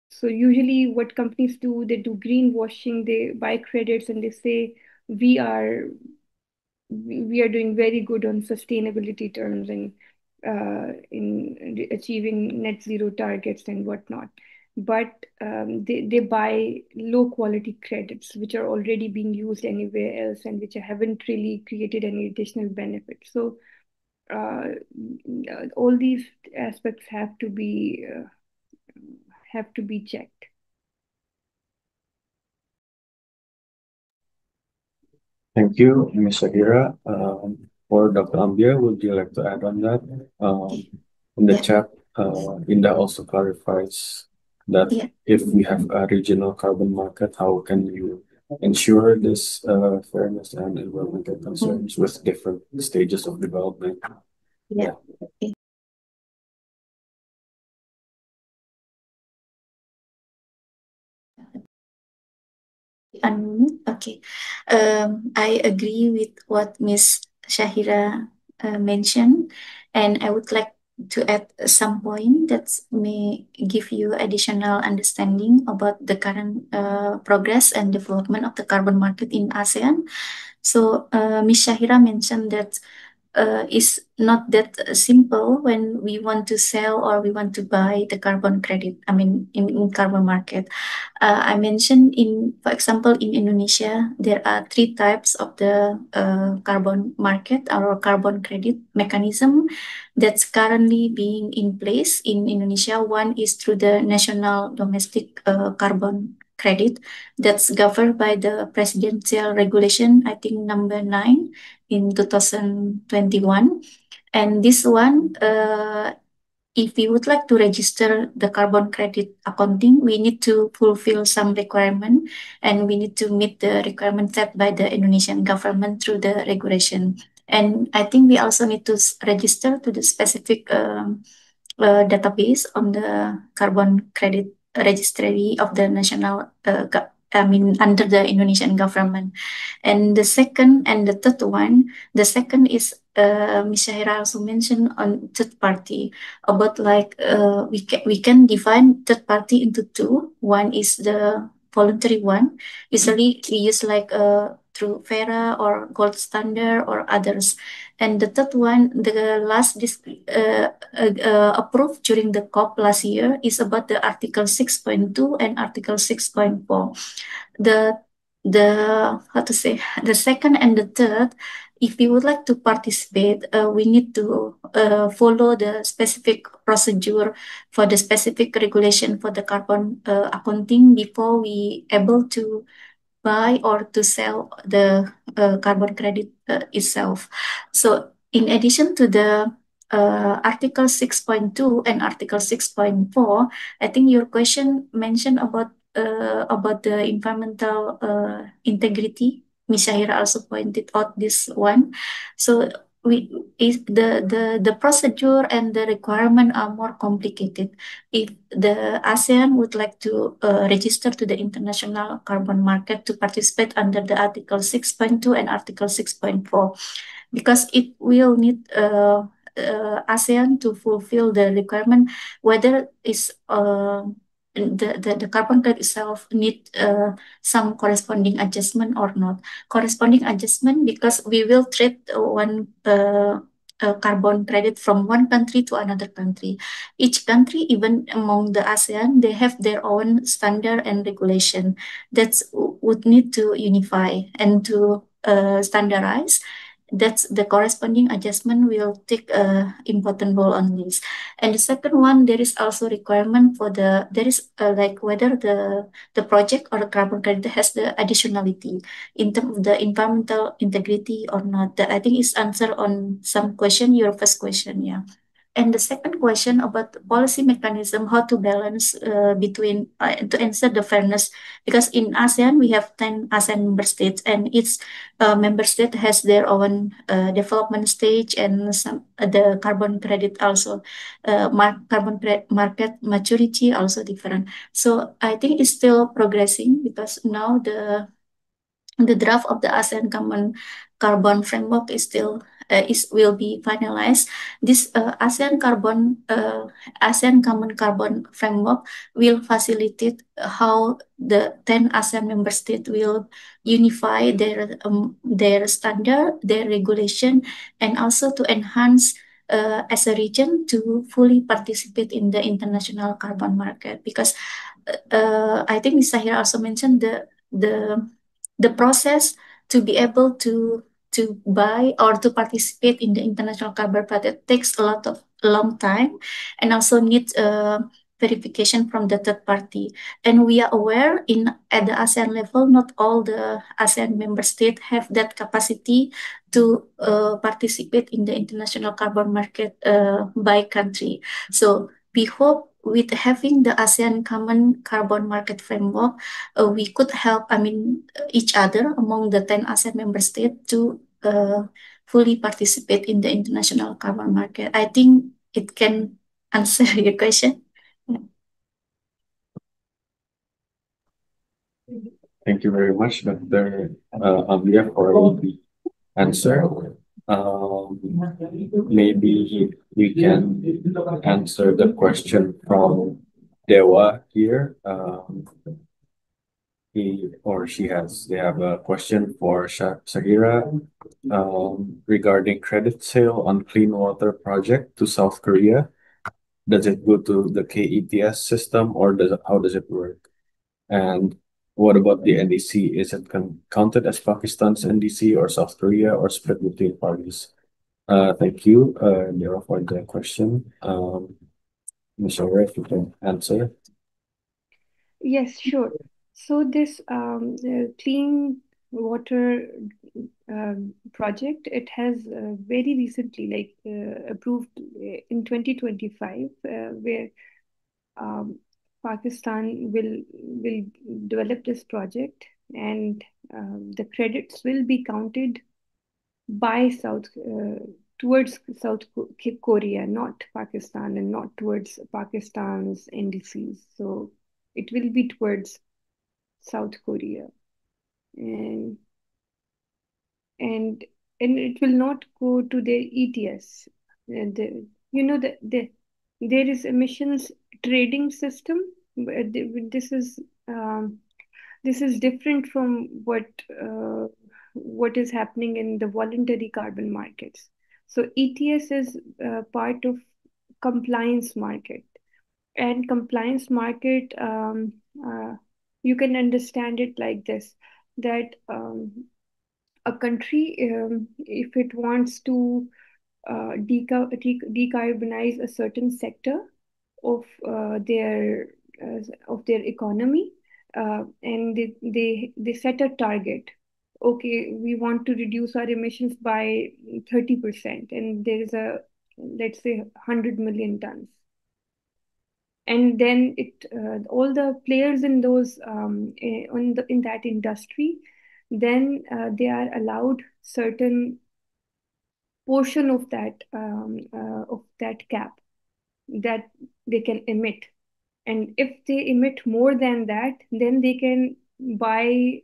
So usually what companies do, they do greenwashing, they buy credits and they say we are doing very good on sustainability terms and in achieving net zero targets and whatnot. But they buy low quality credits, which are already being used anywhere else and which haven't really created any additional benefits. So uh, all these aspects have to be checked. Thank you, Ms. Shahira. For Dr. Ambia, would you like to add on that? In the Yeah. chat, Indah also clarifies that Yeah. if we have a regional carbon market, how can you ensure this fairness and environmental concerns with different stages of development? Yeah. Okay. I agree with what Miss Shahira mentioned, and I would like to add some point that may give you additional understanding about the current progress and development of the carbon market in ASEAN. So, Miss Shahira mentioned that is not that simple when we want to sell or we want to buy the carbon credit. I mean, in carbon market. I mentioned for example, in Indonesia, there are three types of the carbon market or carbon credit mechanism that's currently being in place in Indonesia. One is through the national domestic carbon credit that's governed by the presidential regulation, I think number 9 in 2021. And this one, if we would like to register the carbon credit accounting, we need to fulfill some requirement and we need to meet the requirement set by the Indonesian government through the regulation. And I think we also need to register to the specific database on the carbon credit registry of the national, under the Indonesian government. And the second and the third one, the second is Ms. Shahira also mentioned on third party about like we can define third party into two. One is the voluntary one. Usually we use like through FERA or Gold Standard or others. And the third one, the last approved during the COP last year is about the Article 6.2 and Article 6.4. The how to say, the second and the third, if we would like to participate, we need to follow the specific procedure for the specific regulation for the carbon accounting before we able to buy or to sell the carbon credit itself. So in addition to the Article 6.2 and Article 6.4, I think your question mentioned about the environmental integrity. Ms. Shahira also pointed out this one. So the procedure and the requirement are more complicated. If the ASEAN would like to register to the international carbon market to participate under the Article 6.2 and Article 6.4, because it will need ASEAN to fulfill the requirement, whether it's the carbon credit itself need some corresponding adjustment or not. Corresponding adjustment because we will trade one carbon credit from one country to another country. Each country, even among the ASEAN, they have their own standard and regulation that would need to unify and to standardize. That's the corresponding adjustment will take a important role on this. And the second one, there is also requirement for there is like whether the project or the carbon credit has the additionality in terms of the environmental integrity or not. That I think is answer on some question, your first question, yeah. And the second question about the policy mechanism, how to balance between to answer the fairness, because in ASEAN we have 10 ASEAN member states, and each member state has their own development stage and some the carbon credit also, market maturity also different. So I think it's still progressing because now the draft of the ASEAN Common Carbon Framework is still will be finalized, this ASEAN Common Carbon Framework will facilitate how the 10 ASEAN member states will unify their standard, their regulation, and also to enhance as a region to fully participate in the international carbon market. Because I think Ms. Sahira also mentioned the process to be able to buy or to participate in the international carbon market takes a long time, and also needs verification from the third party. And we are aware at the ASEAN level, not all the ASEAN member states have that capacity to participate in the international carbon market by country. So we hope with having the ASEAN Common Carbon Market Framework, we could help, each other among the 10 ASEAN member states to fully participate in the international carbon market. I think it can answer your question. Thank you very much, Dr. Amia, for the answer. Maybe we can answer the question from Dewa here. They have a question for Sahira regarding credit sale on clean water project to South Korea. Does it go to the KETS system, or how does it work? And what about the NDC? Is it counted as Pakistan's NDC or South Korea, or split between parties? Thank you, Nira, for the question. Ms. Aura, if you can answer. Yes, sure. So this clean water project, it has very recently approved in 2025, where Pakistan will develop this project, and the credits will be counted by towards South Korea, not Pakistan, and not towards Pakistan's NDCs. So it will be towards South Korea, and it will not go to the ETS. There is emissions trading system. This is different from what is happening in the voluntary carbon markets. So ETS is part of compliance market, and compliance market, you can understand it like this, that a country, if it wants to decarbonize a certain sector of their economy, and they set a target. Okay, we want to reduce our emissions by 30%, and there is let's say 100 million tons. And then all the players in those in that industry, then they are allowed certain portion of that cap that they can emit. And if they emit more than that, then they can buy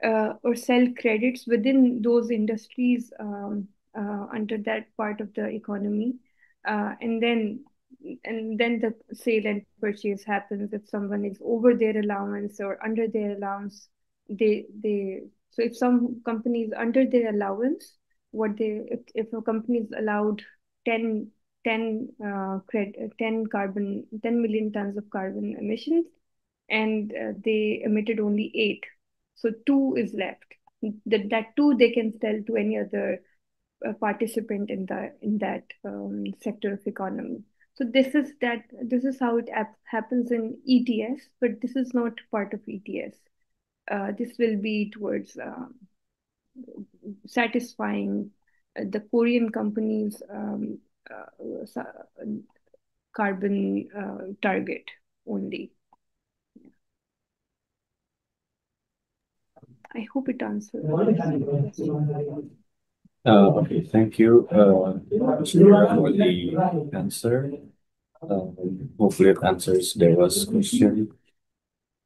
or sell credits within those industries under that part of the economy, and then the sale and purchase happens. If someone is over their allowance or under their allowance, so if some company is under their allowance, if a company is allowed 10 million tons of carbon emissions, and they emitted only 8, so 2 is left. That 2 they can sell to any other participant in that sector of economy. So this is how it happens in ETS, but this is not part of ETS. This will be towards satisfying the Korean companies' carbon target only. I hope it answers. Okay, thank you, Mr. for the answer. Hopefully it answers Dewa's question.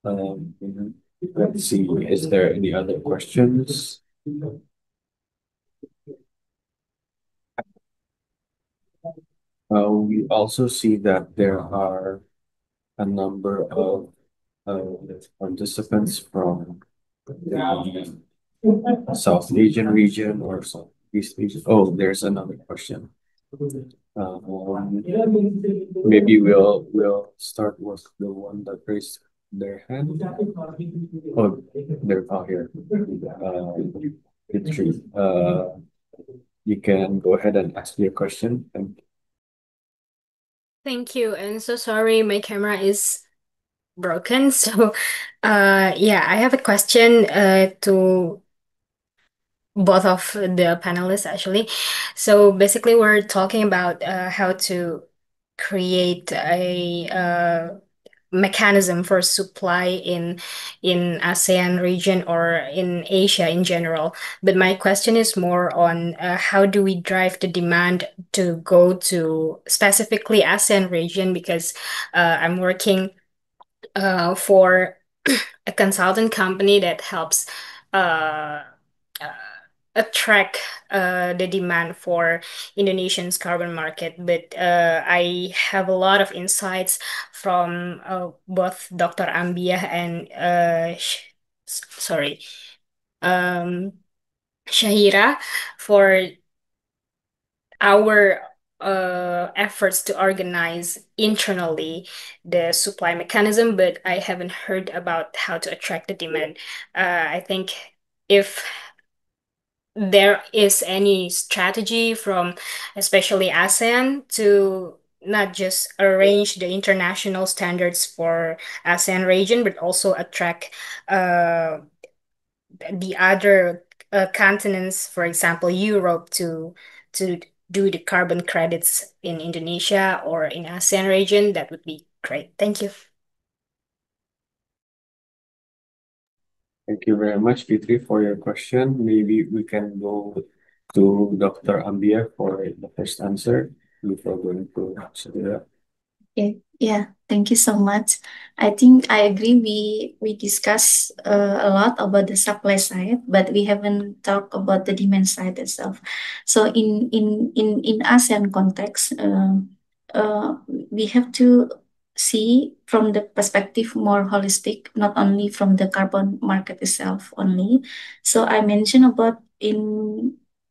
Let's see, is there any other questions? We also see that there are a number of participants from the South Asian region or Southeast Asia. Oh, there's another question. Maybe we'll start with the one that raised their hand. Oh, they're out here. It's you can go ahead and ask your question. Thank you. And so sorry, my camera is broken. So, yeah, I have a question to both of the panelists actually. So basically, we're talking about how to create a mechanism for supply in ASEAN region or in Asia in general. But my question is more on how do we drive the demand to go to specifically ASEAN region, because I'm working for a consultant company that helps uh, uh, attract the demand for Indonesian's carbon market. But I have a lot of insights from both Dr. Ambia and sorry, um, Shahira for our efforts to organize internally the supply mechanism, but I haven't heard about how to attract the demand. I think if there is any strategy from especially ASEAN to not just arrange the international standards for ASEAN region, but also attract the other continents, for example, Europe, to do the carbon credits in Indonesia or in ASEAN region, that would be great. Thank you. Thank you very much, Fitri, for your question. Maybe we can go to Dr. Ambia for the first answer before going to Shahira. Yeah, thank you so much. I think I agree. We discuss a lot about the supply side, but we haven't talked about the demand side itself. So in ASEAN context, we have to see from the perspective more holistic, not only from the carbon market itself only. So I mentioned about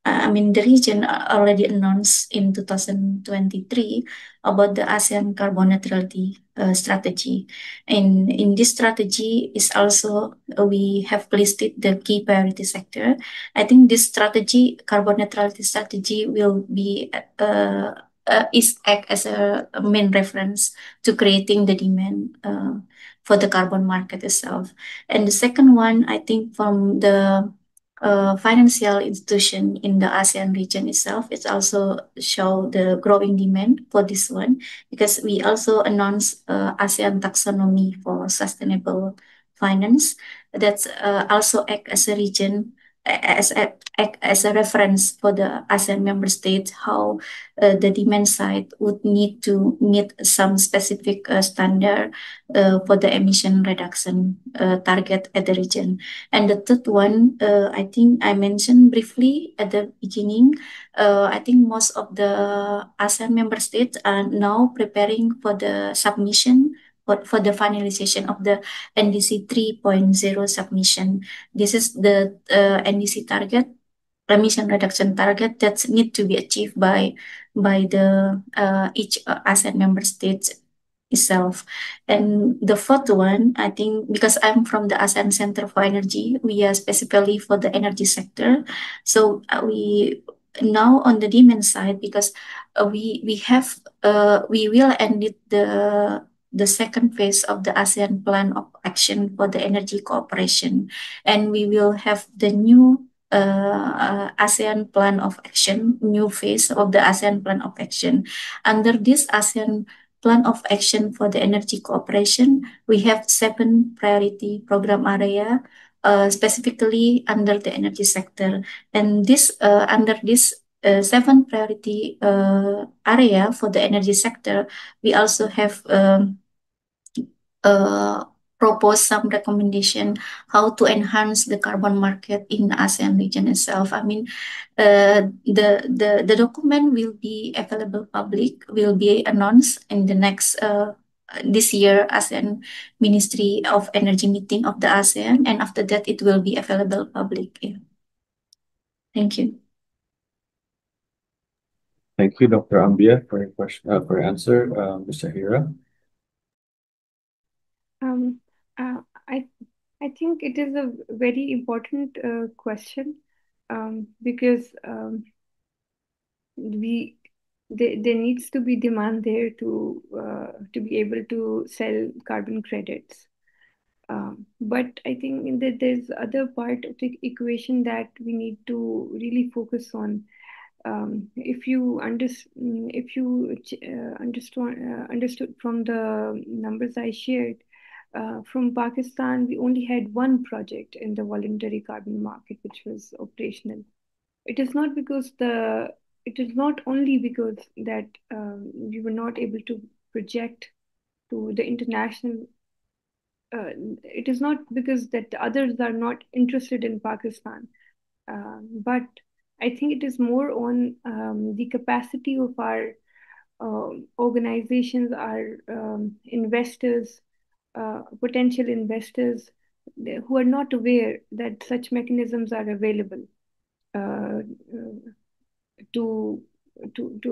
I mean, the region already announced in 2023 about the ASEAN carbon neutrality strategy. And in this strategy is also we have listed the key priority sector. I think this strategy, carbon neutrality strategy, will be is act as a main reference to creating the demand for the carbon market itself. And the second one, I think from the financial institution in the ASEAN region itself, it also show the growing demand for this one, because we also announced ASEAN taxonomy for sustainable finance that's also act as a region act as a reference for the ASEAN member states how the demand side would need to meet some specific standard for the emission reduction target at the region. And the third one, I think I mentioned briefly at the beginning. I think most of the ASEAN member states are now preparing for the submission for the finalization of the NDC 3.0 submission. This is the NDC target, emission reduction target that need to be achieved by the each ASEAN member states itself. And the fourth one, I think, because I'm from the ASEAN Center for Energy, we are specifically for the energy sector. So we now on the demand side, because we will end it the second phase of the ASEAN Plan of Action for the Energy Cooperation, and we will have the new ASEAN Plan of Action, new phase of the ASEAN Plan of Action. Under this ASEAN Plan of Action for the Energy Cooperation, we have 7 priority program area, specifically under the energy sector. And this under this 7 priority area for the energy sector, we also have propose some recommendation how to enhance the carbon market in the ASEAN region itself. I mean, the document will be available public, will be announced in the next this year ASEAN Ministry of Energy meeting of the ASEAN, and after that it will be available public. Yeah. Thank you. Thank you, Dr. Ambia, for your question, for your answer, Ms. Shahira. Um, uh, I I think it is a very important question, because there needs to be demand there to be able to sell carbon credits. But I think that there's other part of the equation that we need to really focus on. If you understood from the numbers I shared, from Pakistan, we only had one project in the voluntary carbon market which was operational. It is not only because that we were not able to project to the international. It is not because that others are not interested in Pakistan, but I think it is more on the capacity of our organizations, our investors, potential investors, who are not aware that such mechanisms are available uh, to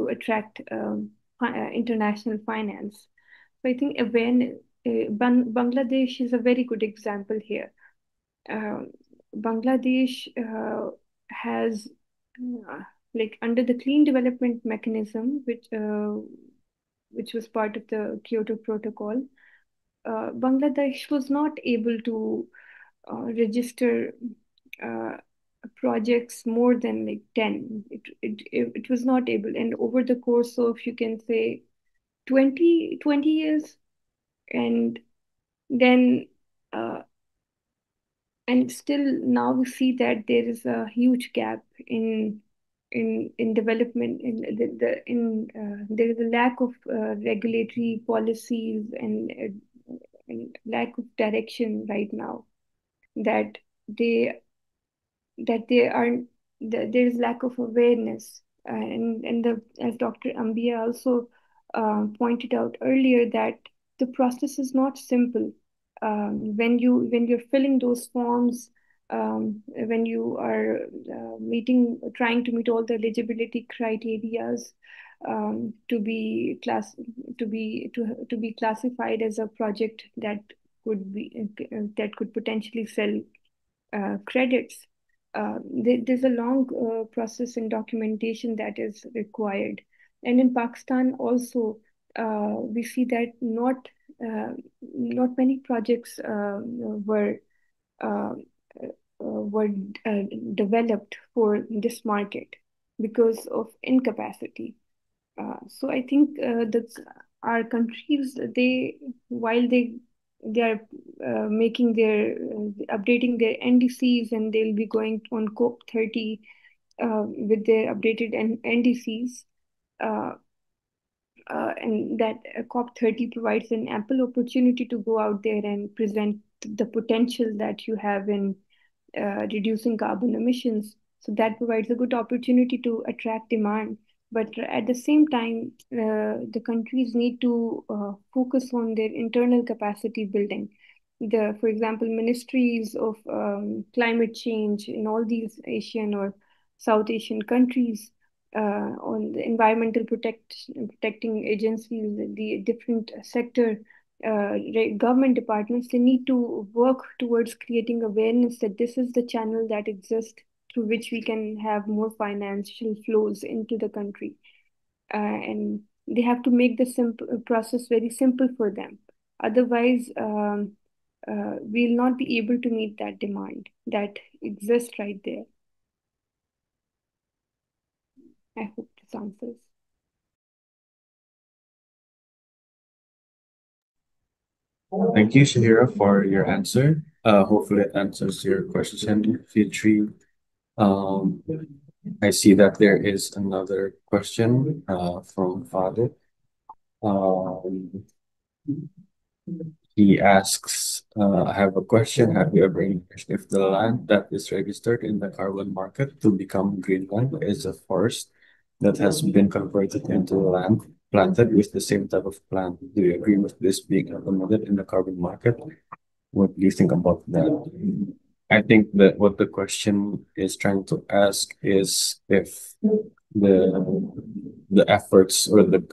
attract international finance. So I think when Bangladesh is a very good example here. Bangladesh has like under the clean development mechanism, which was part of the Kyoto Protocol, Bangladesh was not able to register projects more than like 10. It was not able, and over the course of, you can say, 20 years, and then and still now we see that there is a huge gap in development, there is a lack of regulatory policies, and lack of direction right now, that they that they are that there is lack of awareness, as Dr. Ambia also pointed out earlier, that the process is not simple. When you're filling those forms, when you are trying to meet all the eligibility criterias, to be classified as a project that could potentially sell credits. There's a long process and documentation that is required. And in Pakistan also, we see that not many projects uh, were developed for this market because of incapacity. So I think that our countries, while they are making their updating their NDCs, and they'll be going on COP30 with their updated NDCs, and that COP30 provides an ample opportunity to go out there and present the potential that you have in reducing carbon emissions. So that provides a good opportunity to attract demand. But at the same time, the countries need to focus on their internal capacity building. For example, ministries of climate change in all these Asian or South Asian countries, on the environmental protecting agencies, the different sector government departments, they need to work towards creating awareness that this is the channel that exists through which we can have more financial flows into the country. And they have to make the simple process very simple for them. Otherwise, we'll not be able to meet that demand that exists right there. I hope this answers. Thank you, Shahira, for your answer. Hopefully it answers your question, Fitri. I see that there is another question from Fadil. He asks, I have a question. Have you ever imagined if the land that is registered in the carbon market to become green land is a forest that has been converted into land planted with the same type of plant? Do you agree with this being implemented in the carbon market? What do you think about that? I think that what the question is trying to ask is if the efforts or the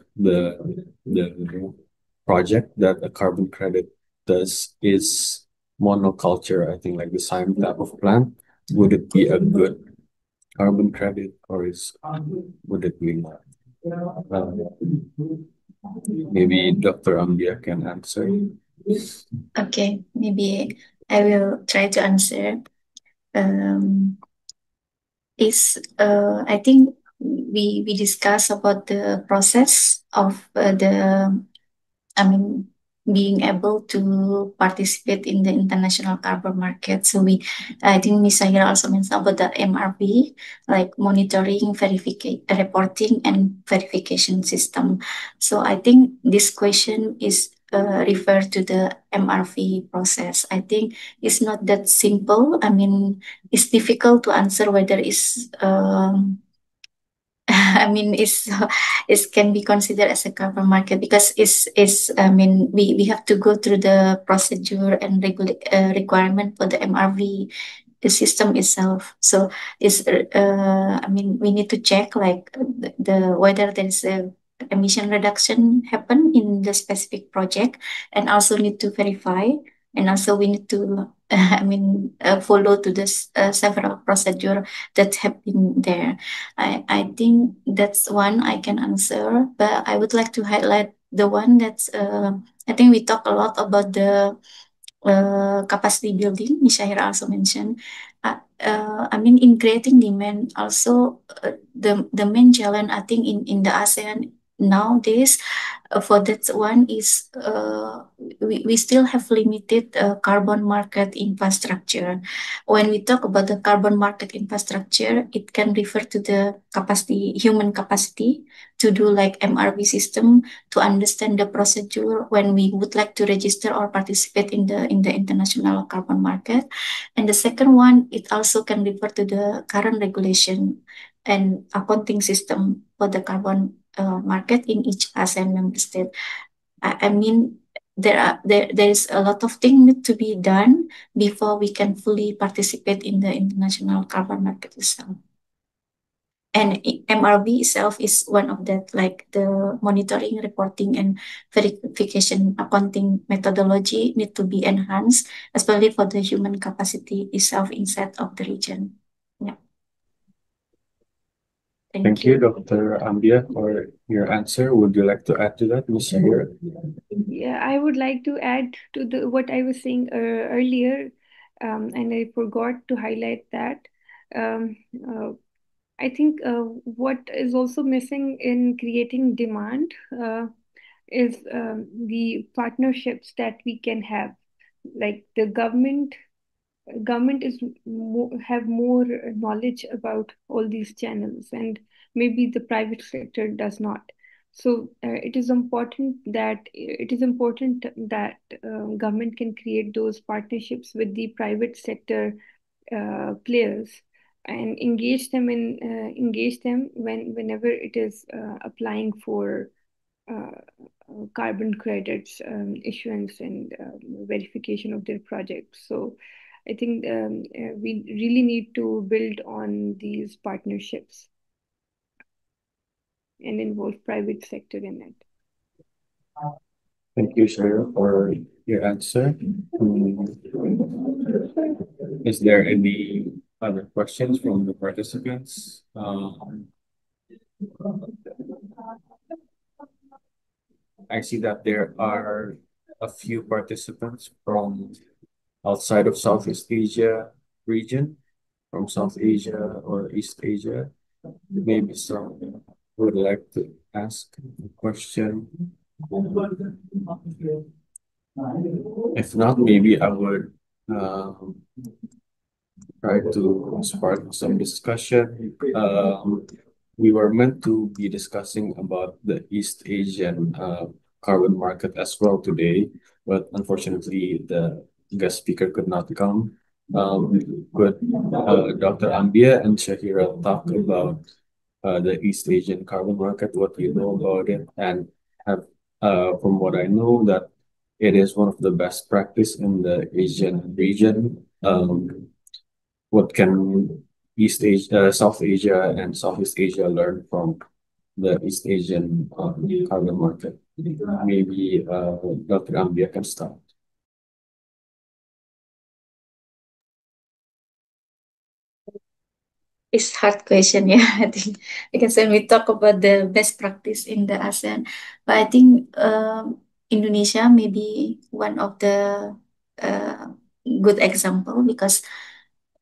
project that a carbon credit does is monoculture, I think like the same type of plant, would it be a good carbon credit or would it be not? Maybe Dr. Ambia can answer. Okay, maybe I will try to answer. I think we discuss about the process of being able to participate in the international carbon market. So I think Ms. Sahira also mentioned about the MRV, like monitoring, reporting, and verification system. So I think this question is referred to the MRV process. I think it's not that simple. It's difficult to answer whether it's it can be considered as a carbon market because we have to go through the procedure and requirement for the MRV the system itself. So we need to check like the whether there is a emission reduction happen in the specific project, and also need to verify, and also we need to follow to this several procedure that have been there. I think that's one I can answer, but I would like to highlight the one that's I think we talk a lot about the capacity building. Ms. Shahira also mentioned. In creating demand, also the main challenge I think in the ASEAN nowadays for that one is we still have limited carbon market infrastructure. When we talk about the carbon market infrastructure, it can refer to the capacity, human capacity to do like MRV system, to understand the procedure when we would like to register or participate in the international carbon market. And the second one, it also can refer to the current regulation and accounting system for the carbon market in each ASEAN member state. There is a lot of things need to be done before we can fully participate in the international carbon market itself. And MRV itself is one of that, like the monitoring, reporting, and verification accounting methodology need to be enhanced, especially for the human capacity itself inside of the region. Yeah. Thank you, Dr. Ambia, for your answer. Would you like to add to that, Ms. Shahira? Yeah, I would like to add to what I was saying earlier, and I forgot to highlight that. I think what is also missing in creating demand is the partnerships that we can have. Like the government have more knowledge about all these channels, and maybe the private sector does not. So it is important that government can create those partnerships with the private sector players and engage them whenever it is applying for carbon credits issuance and verification of their projects. So I think we really need to build on these partnerships and involve private sector in it. Thank you, Shahira, for your answer. Is there any other questions from the participants? I see that there are a few participants from outside of Southeast Asia region, from South Asia or East Asia. Maybe some would like to ask a question. If not, maybe I would try to spark some discussion. We were meant to be discussing about the East Asian carbon market as well today, but unfortunately the guest speaker could not come. Could Dr. Ambia and Shahira talk about the East Asian carbon market, what you know about it, and have from what I know that it is one of the best practice in the Asian region. What can South Asia and Southeast Asia learn from the East Asian carbon market? Maybe Dr. Ambia can start. It's hard question, yeah, I think, because when we talk about the best practice in the ASEAN, but I think Indonesia may be one of the uh, good example because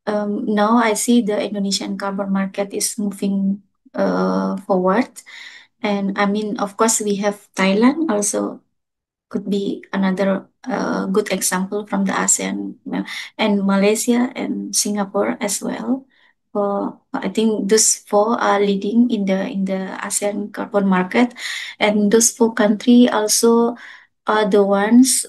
now I see the Indonesian carbon market is moving forward, and I mean, of course, we have Thailand also could be another good example from the ASEAN, and Malaysia and Singapore as well. I think those four are leading in the ASEAN carbon market, and those four countries also are the ones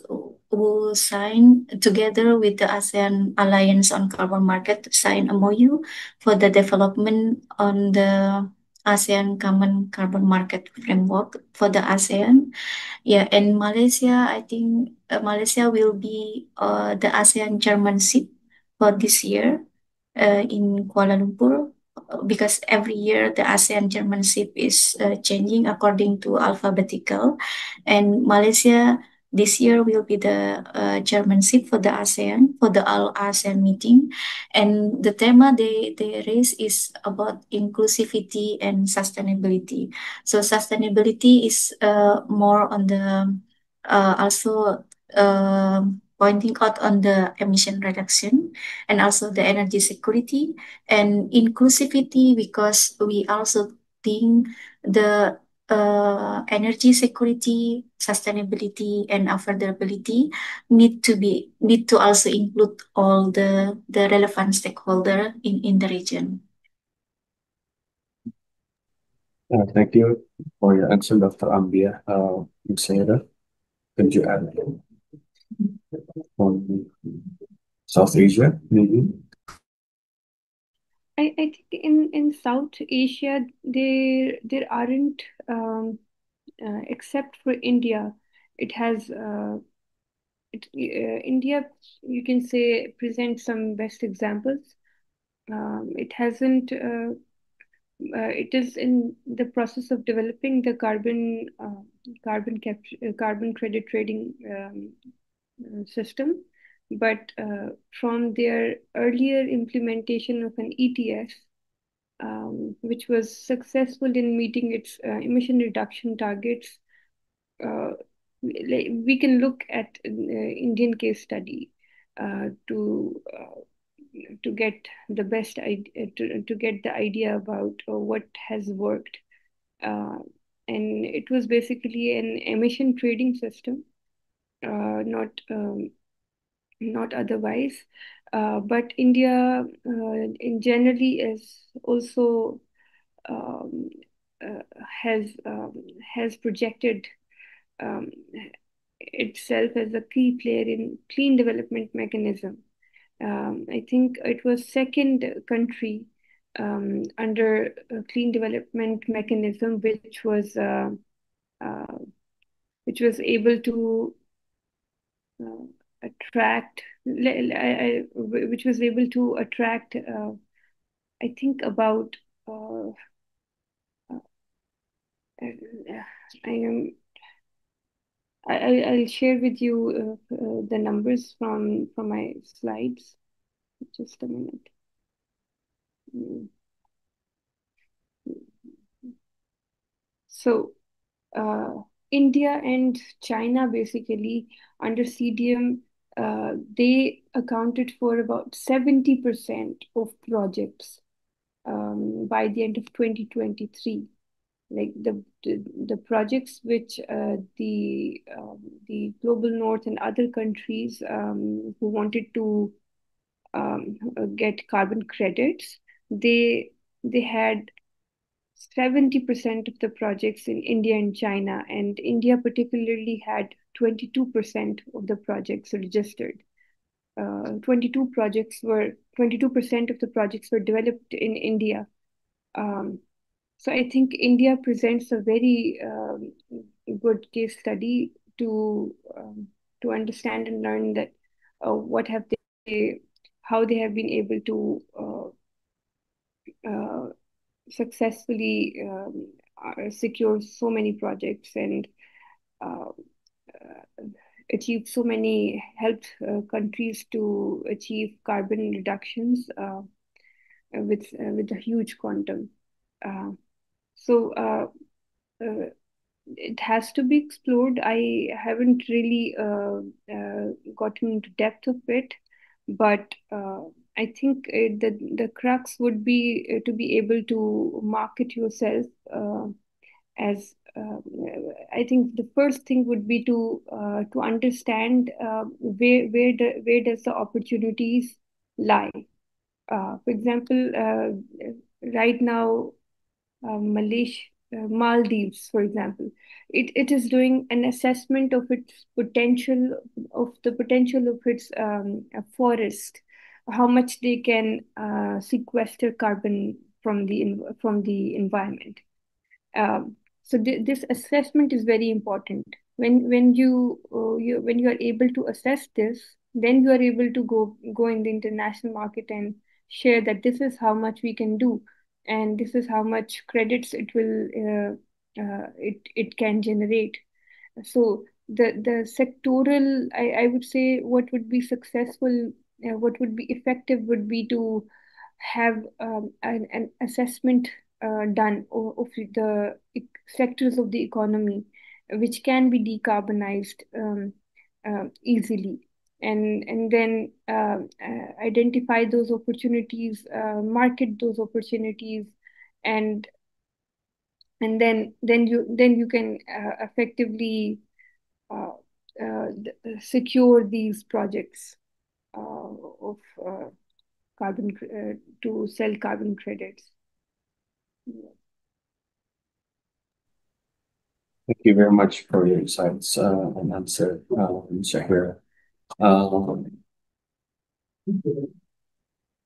who sign together with the ASEAN Alliance on Carbon Market to sign MOU for the development on the ASEAN Common Carbon Market Framework for the ASEAN. Yeah, and Malaysia, I think Malaysia will be the ASEAN chairmanship for this year in Kuala Lumpur because every year the ASEAN chairmanship is changing according to alphabetical, and Malaysia this year will be the chairmanship for the ASEAN for the All ASEAN meeting, and the theme they raise is about inclusivity and sustainability. So sustainability is more on the also pointing out on the emission reduction and also the energy security and inclusivity because we also think the energy security, sustainability, and affordability need to also include all the relevant stakeholder in the region. Thank you for your answer, Dr. Ambia. Ms. Sarah, could you add from South Asia, maybe? I think in South Asia there aren't except for India, it has India, you can say, presents some best examples. It hasn't. It is in the process of developing the carbon credit trading system, but from their earlier implementation of an ETS, which was successful in meeting its emission reduction targets, we can look at Indian case study to get the best idea, to get the idea about what has worked. And it was basically an emission trading system, not otherwise. But India in generally is also um, uh, has projected um, itself as a key player in clean development mechanism. I think it was second country under a clean development mechanism uh, which was able to attract which was able to attract I think about I am I'll share with you the numbers from my slides. Just a minute. So India and China basically under CDM, they accounted for about 70% of projects by the end of 2023. Like the projects which the global north and other countries who wanted to get carbon credits, they had 70% of the projects in India and China, and India particularly had 22% of the projects registered. 22% of the projects were developed in India. So I think India presents a very good case study to understand and learn that what have they, how they have been able to successfully secure so many projects and uh, achieve so many, helped countries to achieve carbon reductions with a huge quantum. So it has to be explored. I haven't really gotten into depth of it, but I think the crux would be to be able to market yourself as I think the first thing would be to understand where does the opportunities lie. For example, right now, Malaysia, Maldives, for example, it is doing an assessment of its potential, of the potential of its forest, how much they can sequester carbon from the environment. So this assessment is very important. When you are able to assess this, then you are able to go in the international market and share that this is how much we can do, and this is how much credits it will it can generate. So the sectoral, I would say, what would be successful, what would be effective would be to have an assessment done of the sectors of the economy which can be decarbonized easily, and then identify those opportunities, market those opportunities, and then you can effectively uh, secure these projects of carbon to sell carbon credits. Thank you very much for your insights and answer, Shahira.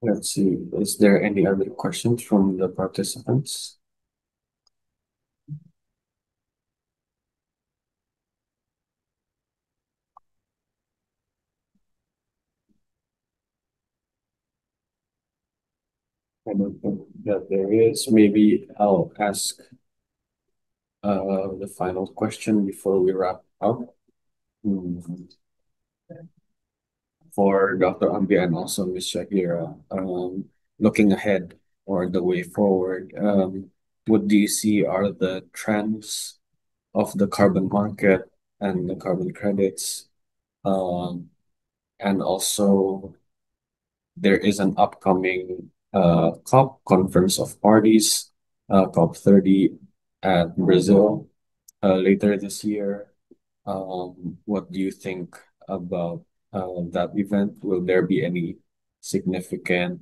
Let's see, is there any other questions from the participants? I don't think that there is. Maybe I'll ask the final question before we wrap up. For Dr. Ambi and also Ms. Shahira, looking ahead or the way forward, what do you see are the trends of the carbon market and the carbon credits? And also, there is an upcoming COP, Conference of Parties, COP 30 at Brazil later this year. What do you think about that event? Will there be any significant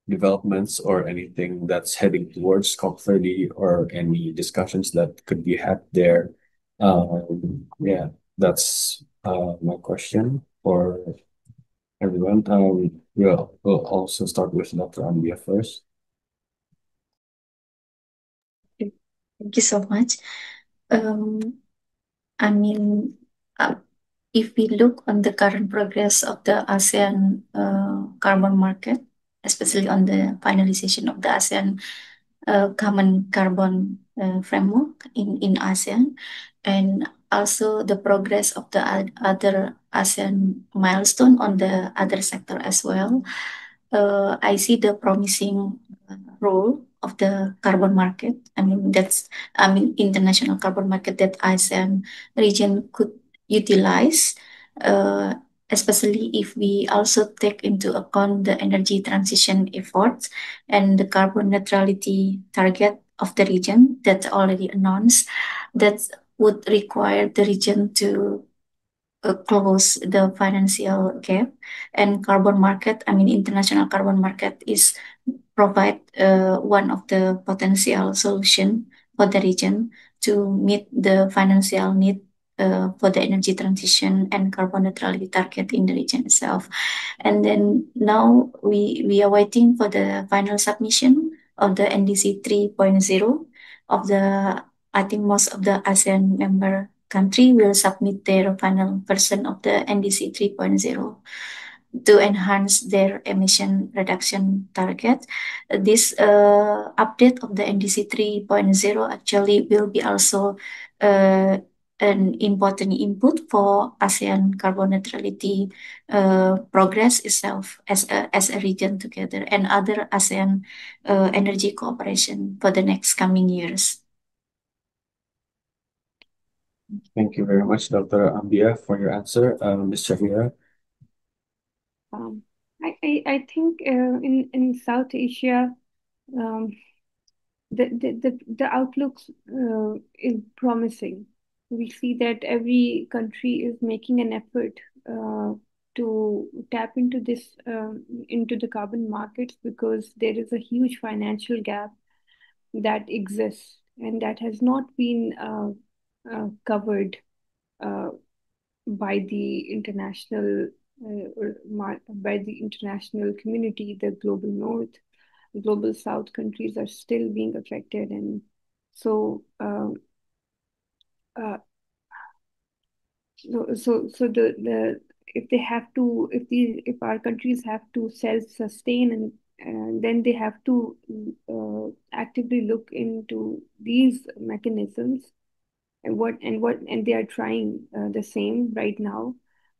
developments or anything that's heading towards COP 30 or any discussions that could be had there? Yeah, that's my question for everyone. We'll also start with Dr. Ambia first. Thank you so much. I mean, if we look on the current progress of the ASEAN carbon market, especially on the finalization of the ASEAN common carbon framework in ASEAN, and also the progress of the other ASEAN milestone on the other sector as well, I see the promising role of the carbon market. International carbon market that ASEAN region could utilize, especially if we also take into account the energy transition efforts and the carbon neutrality target of the region that already announced, that would require the region to close the financial gap, and carbon market, I mean international carbon market, is provide one of the potential solution for the region to meet the financial need for the energy transition and carbon neutrality target in the region itself. And then now we are waiting for the final submission of the NDC 3.0 of the, I think most of the ASEAN member country will submit their final version of the NDC 3.0 to enhance their emission reduction target. This update of the NDC 3.0 actually will be also an important input for ASEAN carbon neutrality progress itself as a region together, and other ASEAN energy cooperation for the next coming years. Thank you very much, Dr. Ambia, for your answer. Ms. Shahira. I think in South Asia, the outlook is promising. We see that every country is making an effort to tap into this into the carbon markets, because there is a huge financial gap that exists and that has not been covered by the international by the international community. The global north, global south countries are still being affected, and so the if they have to, if our countries have to self-sustain, and then they have to actively look into these mechanisms, and they are trying the same right now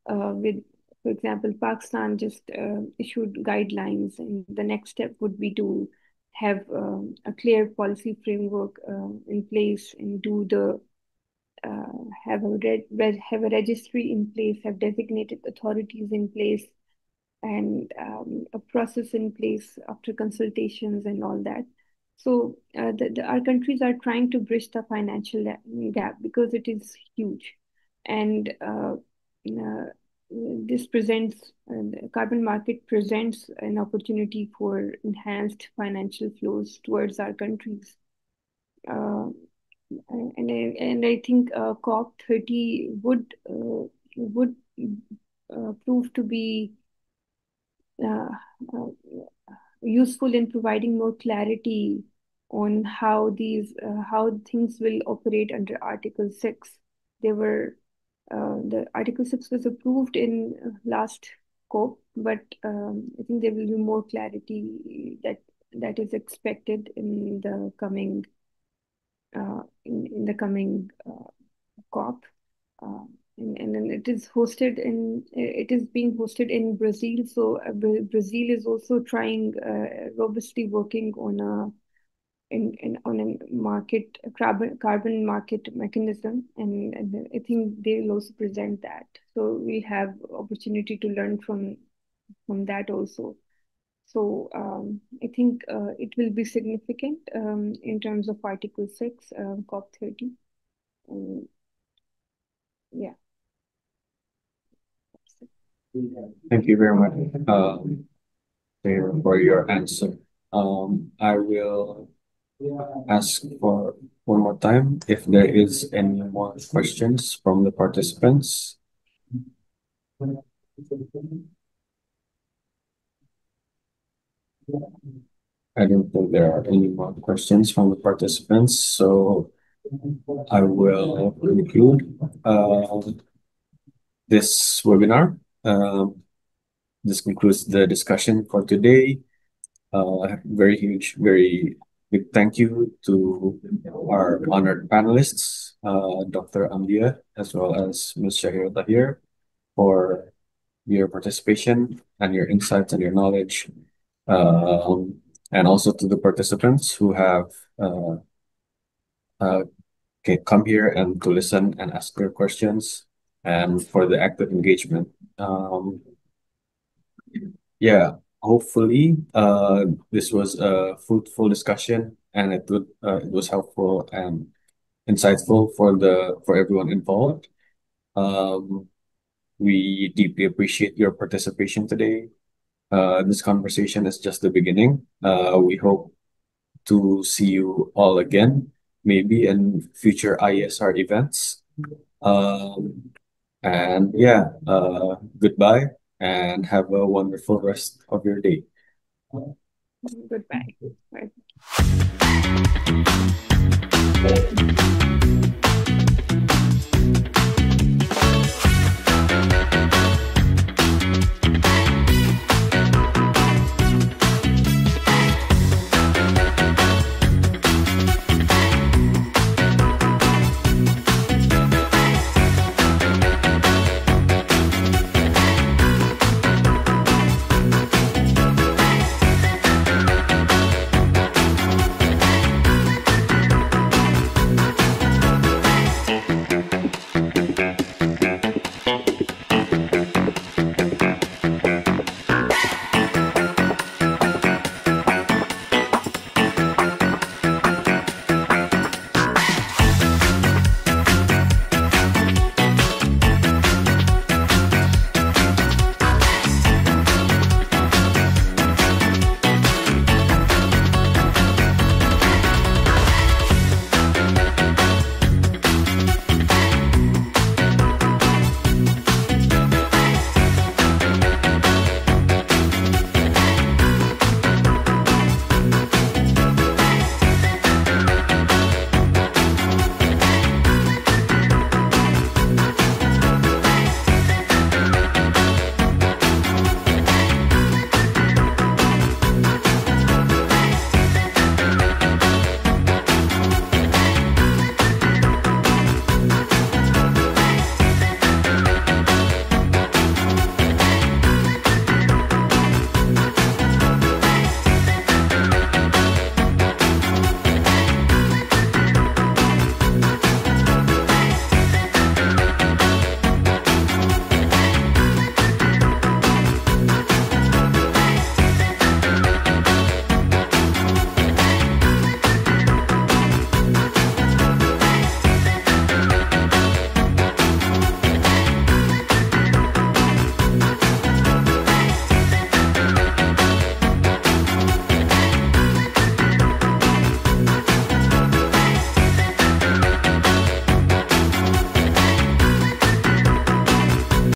with, for example, Pakistan just issued guidelines, and the next step would be to have a clear policy framework in place, and do the have a registry in place, have designated authorities in place, and a process in place after consultations and all that. So our countries are trying to bridge the financial gap, because it is huge, and this presents, the carbon market presents an opportunity for enhanced financial flows towards our countries. And I think COP30 would prove to be useful in providing more clarity on how things will operate under Article 6. The Article 6 was approved in last COP, but I think there will be more clarity that is expected in the coming COP. And then it is being hosted in Brazil. So Brazil is also trying robustly working on a carbon market mechanism, and I think they will also present that. So we have opportunity to learn from that also. So I think it will be significant in terms of Article 6, COP30. Yeah. Thank you very much for your answer. I will ask for one more time if there is any more questions from the participants. I don't think there are any more questions from the participants, so I will conclude this webinar. This concludes the discussion for today. Very big thank you to our honored panelists, Dr. Ambia, as well as Ms. Shahira here, for your participation and your insights and your knowledge. And also to the participants who have come here and to listen and ask their questions, and for the active engagement. Yeah, hopefully this was a fruitful discussion, and it was helpful and insightful for everyone involved. We deeply appreciate your participation today. This conversation is just the beginning. We hope to see you all again, maybe in future ISR events. And yeah, goodbye and have a wonderful rest of your day. Goodbye. Bye.